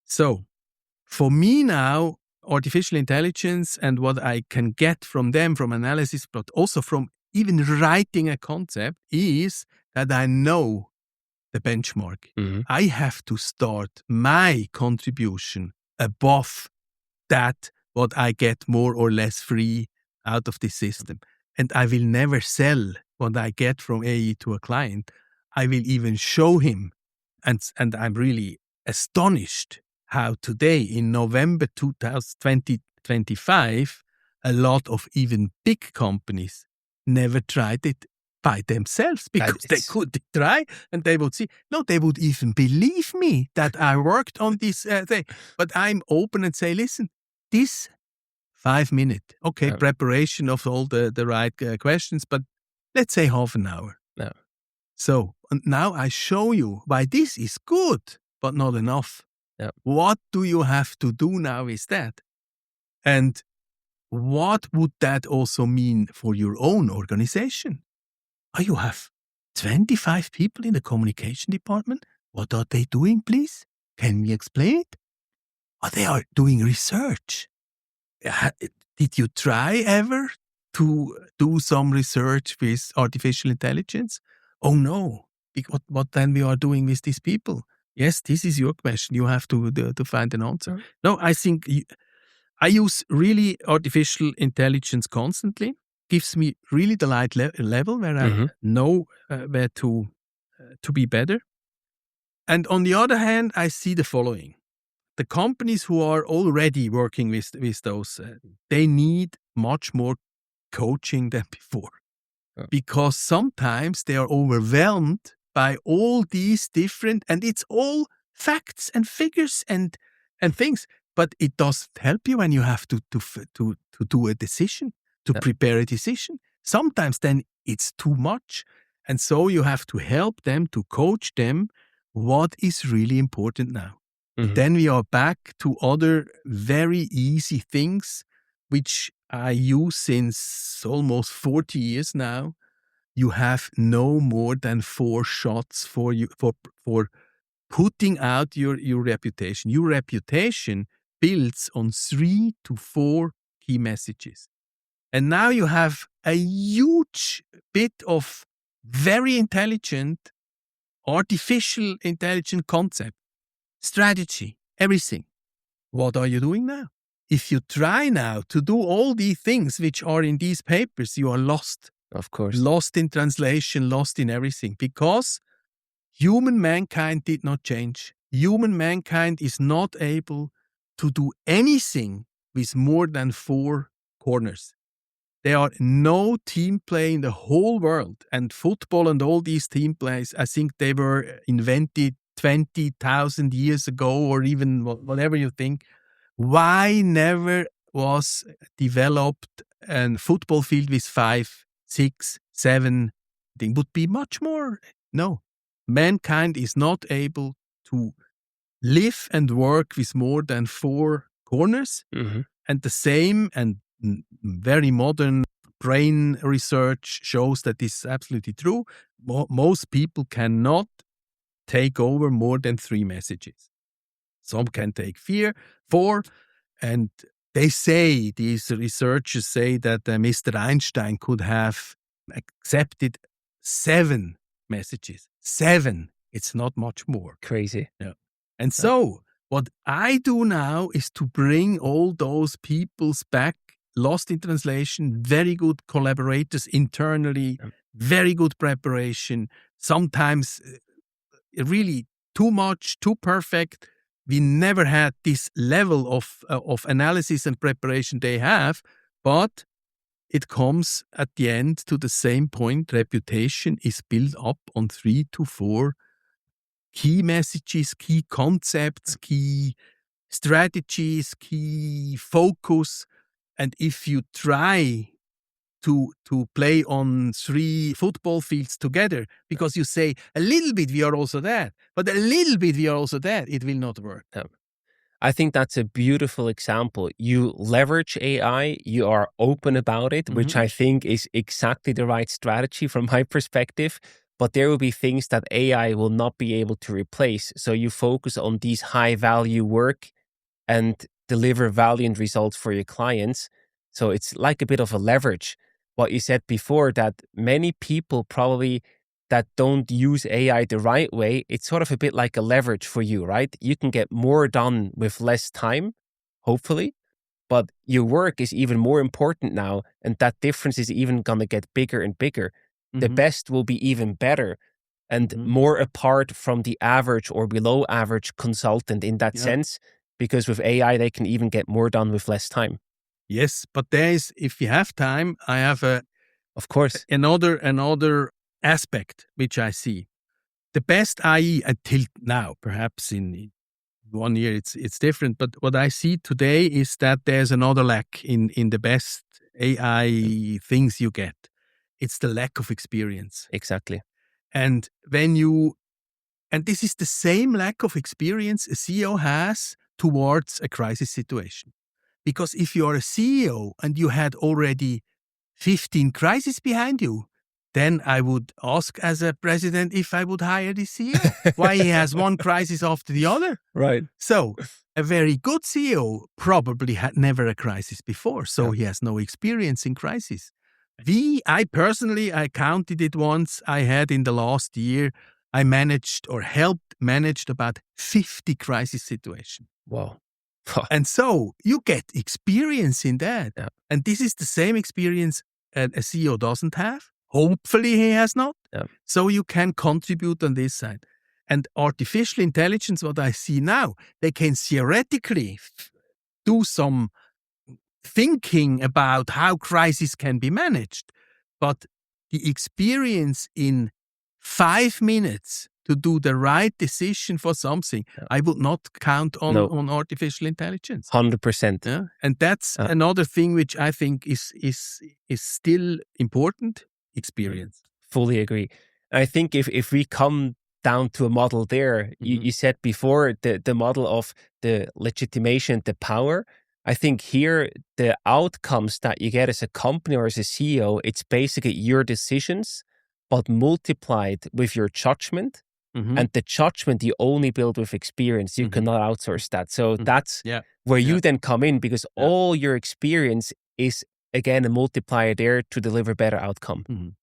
So, for me now, artificial intelligence and what I can get from them, from analysis, but also from even writing a concept, is that I know the benchmark. I have to start my contribution above that, what I get more or less free out of the system. And I will never sell what I get from AI to a client. I will even show him. And I'm really astonished how today in November 2025, a lot of even big companies never tried it by themselves because they could try and they would see. No, they would even believe me that I worked on this thing. But I'm open and say, listen, this 5 minute, preparation of all the right questions, but let's say half an hour. No. So now I show you why this is good, but not enough. Yeah. What do you have to do now with that? And what would that also mean for your own organization? Oh, you have 25 people in the communication department. What are they doing, please? Can we explain it? Oh, they are doing research. Did you try ever to do some research with artificial intelligence? Oh, no. What then we are doing with these people? Yes, this is your question. You have to find an answer. No, I think I use really artificial intelligence constantly. Gives me really the right level where I know where to be better. And on the other hand, I see the following. The companies who are already working with those, they need much more coaching than before. Because sometimes they are overwhelmed by all these different, and it's all facts and figures and things, but it doesn't help you when you have to do a decision, to prepare a decision. Sometimes then it's too much. And so you have to help them, to coach them what is really important now. Then we are back to other very easy things, which I use since almost 40 years now. You have no more than 4 shots for putting out your reputation. Your reputation builds on 3 to 4 key messages. And now you have a huge bit of very intelligent, artificial intelligent concept, strategy, everything. What are you doing now? If you try now to do all these things which are in these papers, you are lost. Of course. Lost in translation, lost in everything. Because human mankind did not change. Human mankind is not able to do anything with more than 4 corners. There are no team play in the whole world. And football and all these team plays, I think they were invented 20,000 years ago, or even whatever you think. Why never was developed a football field with 5, 6, 7? It would be much more No. Mankind is not able to live and work with more than 4 corners. Mm-hmm. And the same and very modern brain research shows that this is absolutely true. Most people cannot take over more than 3 messages. Some can take 4, and these researchers say that Mr. Einstein could have accepted 7 messages. 7. It's not much more. Crazy. Yeah. And so what I do now is to bring all those peoples back, lost in translation, very good collaborators internally, very good preparation, sometimes really too much, too perfect. We never had this level of analysis and preparation they have, but it comes at the end to the same point. Reputation is built up on 3 to 4 key messages, key concepts, key strategies, key focus. And if you try to play on 3 football fields together, because you say a little bit we are also that, but a little bit we are also that, it will not work. I think that's a beautiful example. You leverage AI, you are open about it, which I think is exactly the right strategy from my perspective. But there will be things that AI will not be able to replace. So you focus on these high value work and deliver valiant results for your clients. So it's like a bit of a leverage. What you said before, that many people probably that don't use AI the right way, it's sort of a bit like a leverage for you, right? You can get more done with less time, hopefully, but your work is even more important now, and that difference is even going to get bigger and bigger. The best will be even better and more apart from the average or below average consultant in that sense, because with AI, they can even get more done with less time. Yes, but there is, if you have time, I have of course, another aspect which I see. The best IE until now, perhaps in 1 year it's different, but what I see today is that there's another lack in the best AI things you get. It's the lack of experience. Exactly. And this is the same lack of experience a CEO has towards a crisis situation. Because if you are a CEO and you had already 15 crises behind you, then I would ask as a president if I would hire the CEO. Why he has one crisis after the other. Right. So a very good CEO probably had never a crisis before, so he has no experience in crisis. I personally counted it once, I had in the last year, I managed or helped managed about 50 crisis situations. Wow. And so you get experience in that. Yeah. And this is the same experience a CEO doesn't have. Hopefully he has not. Yeah. So you can contribute on this side. And artificial intelligence, what I see now, they can theoretically do some thinking about how crisis can be managed. But the experience in 5 minutes to do the right decision for something, I would not count on artificial intelligence. 100%. Yeah? And that's another thing which I think is still important, experience. Fully agree. I think if we come down to a model there, you said before the model of the legitimation, the power, I think here the outcomes that you get as a company or as a CEO, it's basically your decisions, but multiplied with your judgment. And the judgment you only build with experience. You cannot outsource that. So that's where you then come in, because all your experience is, again, a multiplier there to deliver better outcome.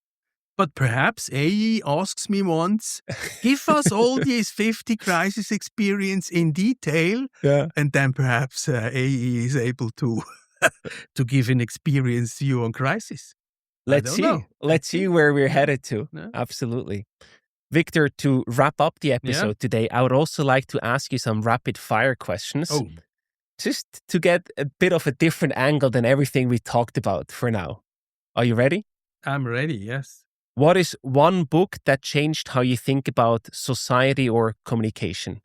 But perhaps AE asks me once, give us all these 50 crisis experience in detail, and then perhaps AE is able to to give an experience view on crisis. Let's see. Let's see where we're headed to. Yeah. Absolutely. Victor, to wrap up the episode today, I would also like to ask you some rapid fire questions. Oh. Just to get a bit of a different angle than everything we talked about for now. Are you ready? I'm ready, yes. What is one book that changed how you think about society or communication?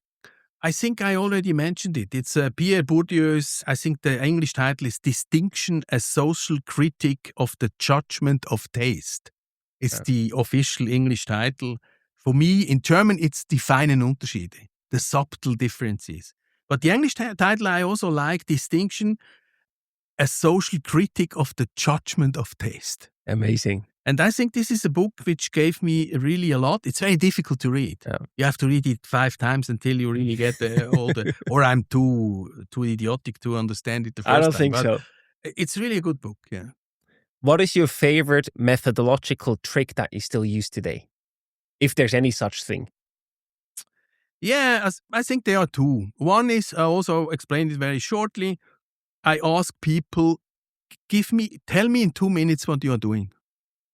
I think I already mentioned it. It's Pierre Bourdieu's, I think the English title is Distinction, a Social Critic of the Judgment of Taste. It's the official English title For me, in German, it's die feinen Unterschiede, the subtle differences. But the English title I also like, Distinction, a social critic of the judgment of taste. Amazing. And I think this is a book which gave me really a lot. It's very difficult to read. Yeah. You have to read it 5 times until you really get all the... Or I'm too idiotic to understand it the first time. I don't think but so. It's really a good book, yeah. What is your favorite methodological trick that you still use today? If there's any such thing. Yeah, I think there are 2. One is, I also explained it very shortly. I ask people, tell me in 2 minutes what you are doing.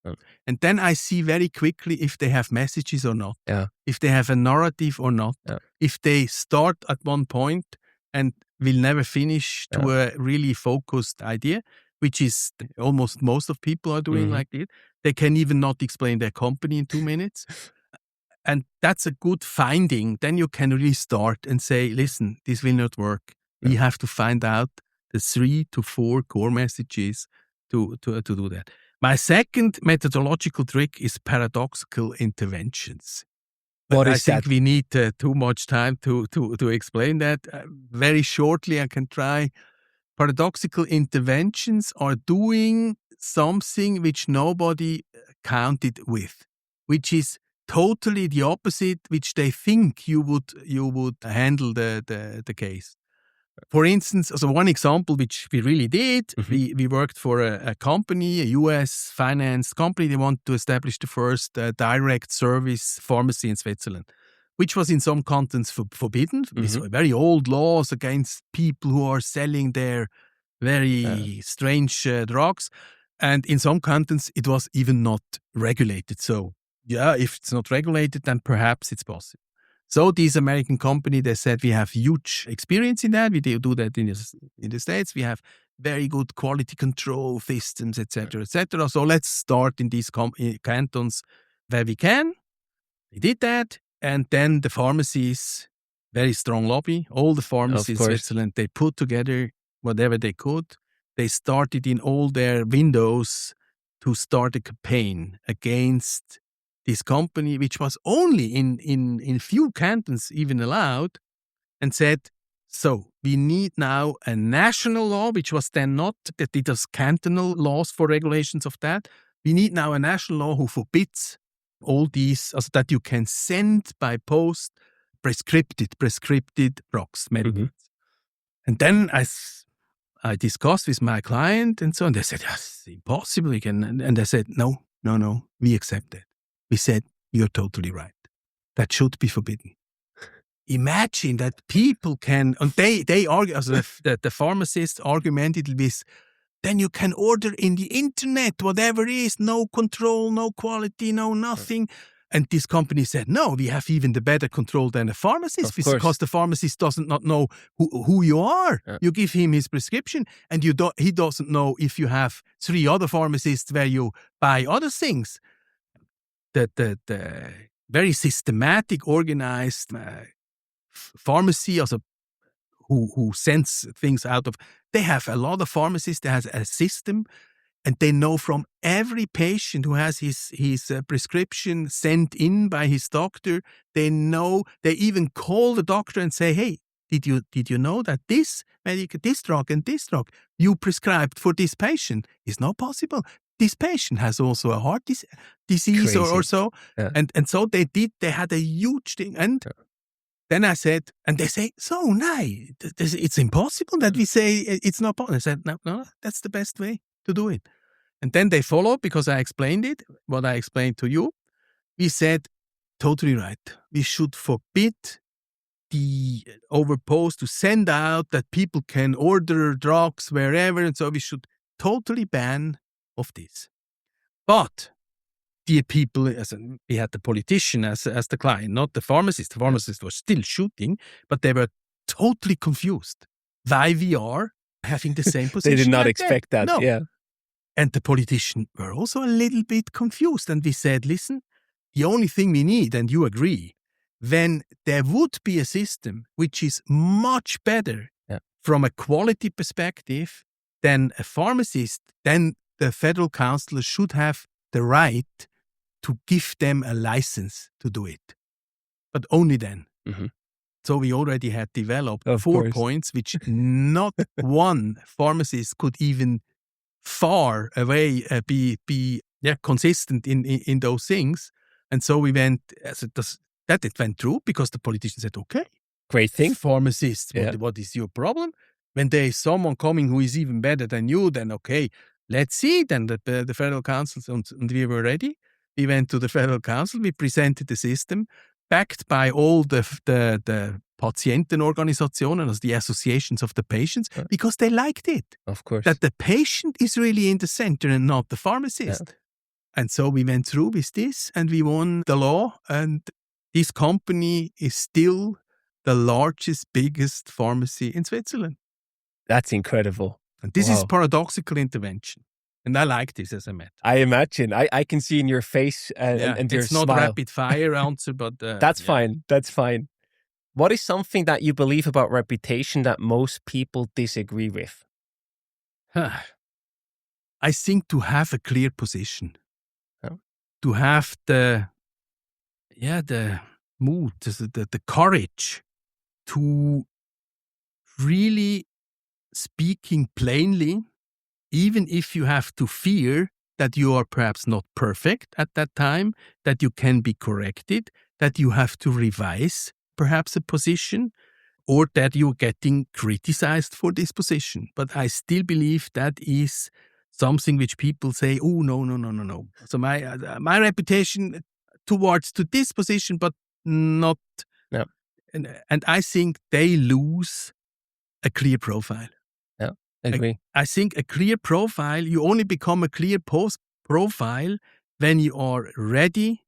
Oh. And then I see very quickly if they have messages or not. Yeah. If they have a narrative or not. Yeah. If they start at one point and will never finish to a really focused idea, which is almost most of people are doing like it. They can even not explain their company in 2 minutes. And that's a good finding. Then you can really start and say, listen, this will not work. We have to find out the 3 to 4 core messages to do that. My second methodological trick is paradoxical interventions. But I think we need too much time to explain that. Very shortly, I can try. Paradoxical interventions are doing something which nobody counted with, which is totally the opposite, which they think you would handle the case. For instance, so one example which we really did, we worked for a company, a US finance company. They want to establish the first direct service pharmacy in Switzerland, which was in some cantons forbidden. With very old laws against people who are selling their very strange drugs. And in some cantons, it was even not regulated. So, yeah, if it's not regulated, then perhaps it's possible. So this American company, they said, we have huge experience in that. We do that in the States. We have very good quality control systems, etc., etc. So let's start in these cantons where we can. We did that. And then the pharmacies, very strong lobby. All the pharmacies in Switzerland, they put together whatever they could. They started in all their windows to start a campaign against this company, which was only in few cantons even allowed, and said, so we need now a national law, which was then not, that it was cantonal laws for regulations of that. We need now a national law who forbids all these, also that you can send by post prescripted drugs, medicines. And then I discussed with my client and so on. They said, yes, impossible. And I said, no, we accept it. We said, you're totally right. That should be forbidden. Imagine that people can, and they argue, the pharmacists argumented with, then you can order in the internet, whatever it is, no control, no quality, no nothing. And this company said, no, we have even the better control than a pharmacist, because the pharmacist doesn't not know who you are. Yeah. You give him his prescription, and he doesn't know if you have 3 other pharmacists where you buy other things. The very systematic, organized pharmacy, also who sends things out of, they have a lot of pharmacists. They have a system, and they know from every patient who has his prescription sent in by his doctor. They know. They even call the doctor and say, "Hey, did you know that this drug and this drug you prescribed for this patient is not possible? This patient has also a heart disease or so." Yeah. And so they did. They had a huge thing. And then I said, and they say, so no, it's impossible that we say it's not possible. I said, no, that's the best way to do it. And then they followed, because I explained it, what I explained to you. We said, totally right. We should forbid the overpost to send out that people can order drugs wherever. And so we should totally ban of this. But the people, we had the politician as the client, not the pharmacist. The pharmacist was still shooting, but they were totally confused why we are having the same position. They did not expect that. No. Yeah. And the politicians were also a little bit confused. And we said, listen, the only thing we need, and you agree, then there would be a system which is much better from a quality perspective than a pharmacist, then the federal councillor should have the right to give them a license to do it, but only then. Mm-hmm. So we already had developed Of 4 course. points, which not one pharmacist could even far away be consistent in those things. And so we went, that it went through because the politicians said, okay, Great thing. pharmacists, Yeah. what is your problem? When there is someone coming who is even better than you, then okay, let's see. Then the Federal Council, and we were ready. We went to the Federal Council, we presented the system, backed by all the Patientenorganisationen, as the associations of the patients, because they liked it. Of course. That the patient is really in the center and not the pharmacist. Yeah. And so we went through with this and we won the law. And this company is still the largest, biggest pharmacy in Switzerland. That's incredible. And this is paradoxical intervention. And I like this, as I met. I imagine. I can see in your face and your it's not smile. rapid fire answer, but... That's fine. That's fine. What is something that you believe about reputation that most people disagree with? I think to have a clear position. Oh. To have the mood, the courage to really speaking plainly, even if you have to fear that you are perhaps not perfect at that time, that you can be corrected, that you have to revise perhaps a position, or that you're getting criticized for this position. But I still believe that is something which people say, oh, no. So my reputation towards to this position, but not... No. And I think they lose a clear profile. Yeah, I agree. I think a clear profile, you only become a clear profile when you are ready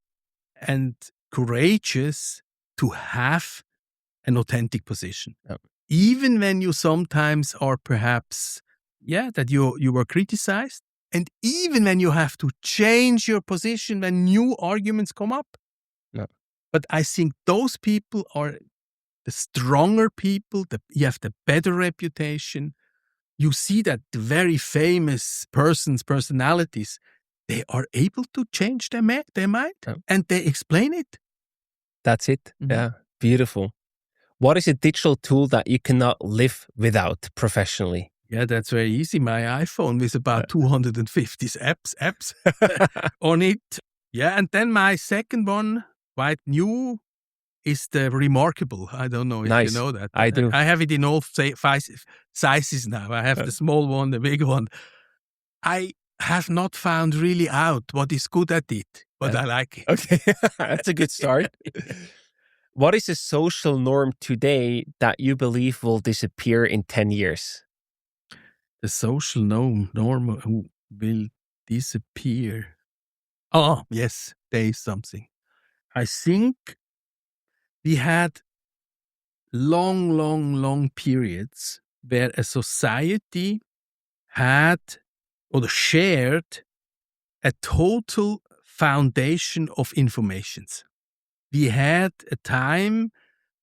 and courageous to have an authentic position. Yeah. Even when you sometimes are perhaps, that you were criticized, and even when you have to change your position when new arguments come up. Yeah. But I think those people are the stronger people, you have the better reputation. You see that the very famous personalities, they are able to change their mind and they explain it. That's it. Mm-hmm. Yeah, beautiful. What is a digital tool that you cannot live without professionally? Yeah, that's very easy. My iPhone with about 250 apps on it. Yeah, and then my second one, quite new, is the Remarkable. I don't know if you know that. I do. I have it in all sizes now. I have the small one, the big one. I have not found really out what is good at it, but I like it. Okay, that's a good start. What is a social norm today that you believe will disappear in 10 years? The social norm will disappear. Oh, yes, there is something. I think we had long periods where a society had or shared a total foundation of informations. We had a time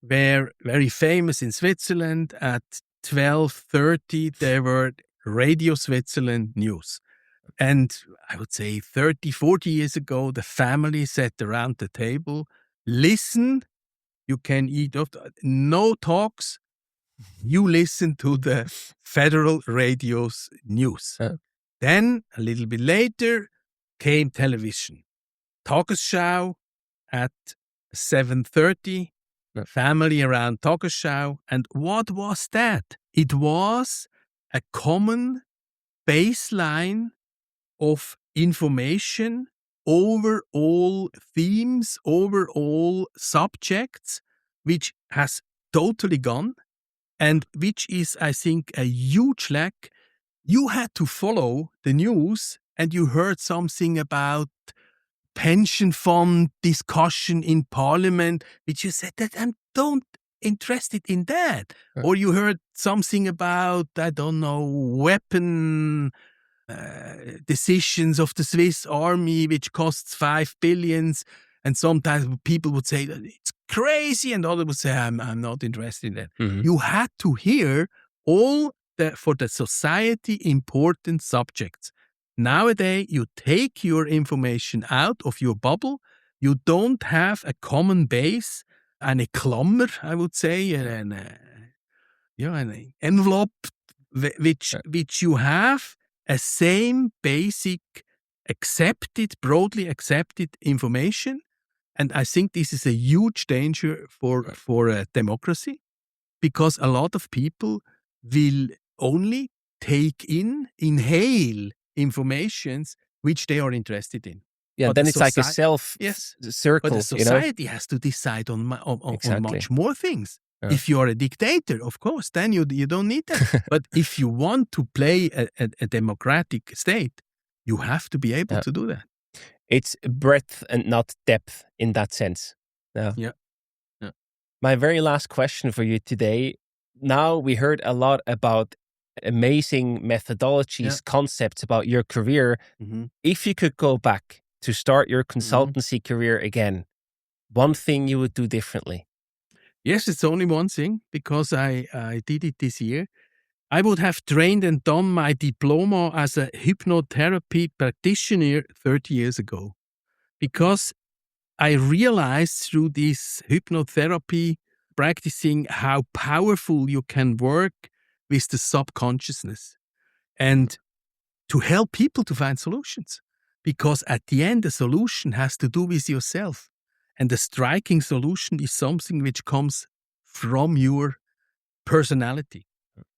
where, very famous in Switzerland, at 12:30 there were Radio Switzerland news. And I would say 30, 40 years ago, the family sat around the table, listen, you can eat, no talks, you listen to the Federal Radio's news. Then, a little bit later, came television. Tagesschau at 7:30, family around Tagesschau. And what was that? It was a common baseline of information over all themes, over all subjects, which has totally gone, and which is, I think, a huge lack. You had to follow the news, and you heard something about pension fund discussion in parliament, which you said that I'm don't interested in that. Or you heard something about, I don't know, weapon decisions of the Swiss army, which costs 5 billion. And sometimes people would say that it's crazy, and others would say, I'm not interested in that. Mm-hmm. You had to hear all for the society important subjects. Nowadays, you take your information out of your bubble. You don't have a common base, eine Klammer, I would say, an envelope which you have a same basic broadly accepted information. And I think this is a huge danger for a democracy, because a lot of people will only inhale informations which they are interested in. Yeah, But then the it's like a Yes, circle, but the society has to decide on Exactly. much more things. Yeah. If you are a dictator, of course, then you don't need that. But if you want to play a democratic state, you have to be able to do that. It's breadth and not depth in that sense. Yeah. Yeah. My very last question for you today. Now we heard a lot about amazing methodologies, concepts about your career. Mm-hmm. If you could go back to start your consultancy career again, one thing you would do differently? Yes, it's only one thing, because I did it this year. I would have trained and done my diploma as a hypnotherapy practitioner 30 years ago, because I realized through this hypnotherapy practicing how powerful you can work with the subconsciousness and to help people to find solutions. Because at the end, the solution has to do with yourself. And the striking solution is something which comes from your personality.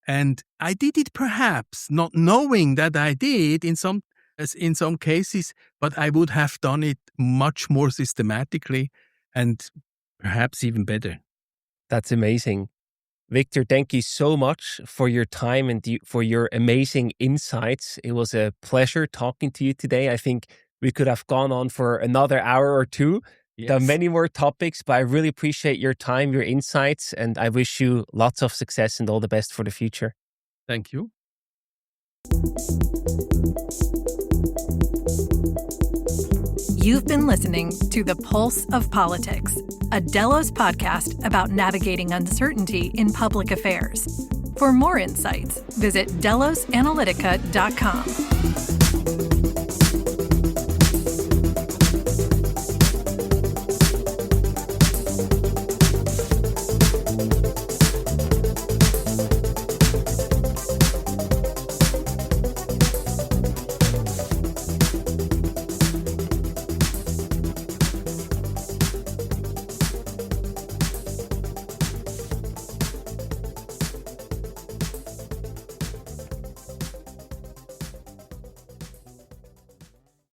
And I did it perhaps not knowing that I did in some cases, but I would have done it much more systematically and perhaps even better. That's amazing. Victor, thank you so much for your time and for your amazing insights. It was a pleasure talking to you today. I think we could have gone on for another hour or two. Yes. There are many more topics, but I really appreciate your time, your insights, and I wish you lots of success and all the best for the future. Thank you. You've been listening to The Pulse of Politics, a Delos podcast about navigating uncertainty in public affairs. For more insights, visit delosanalytica.com.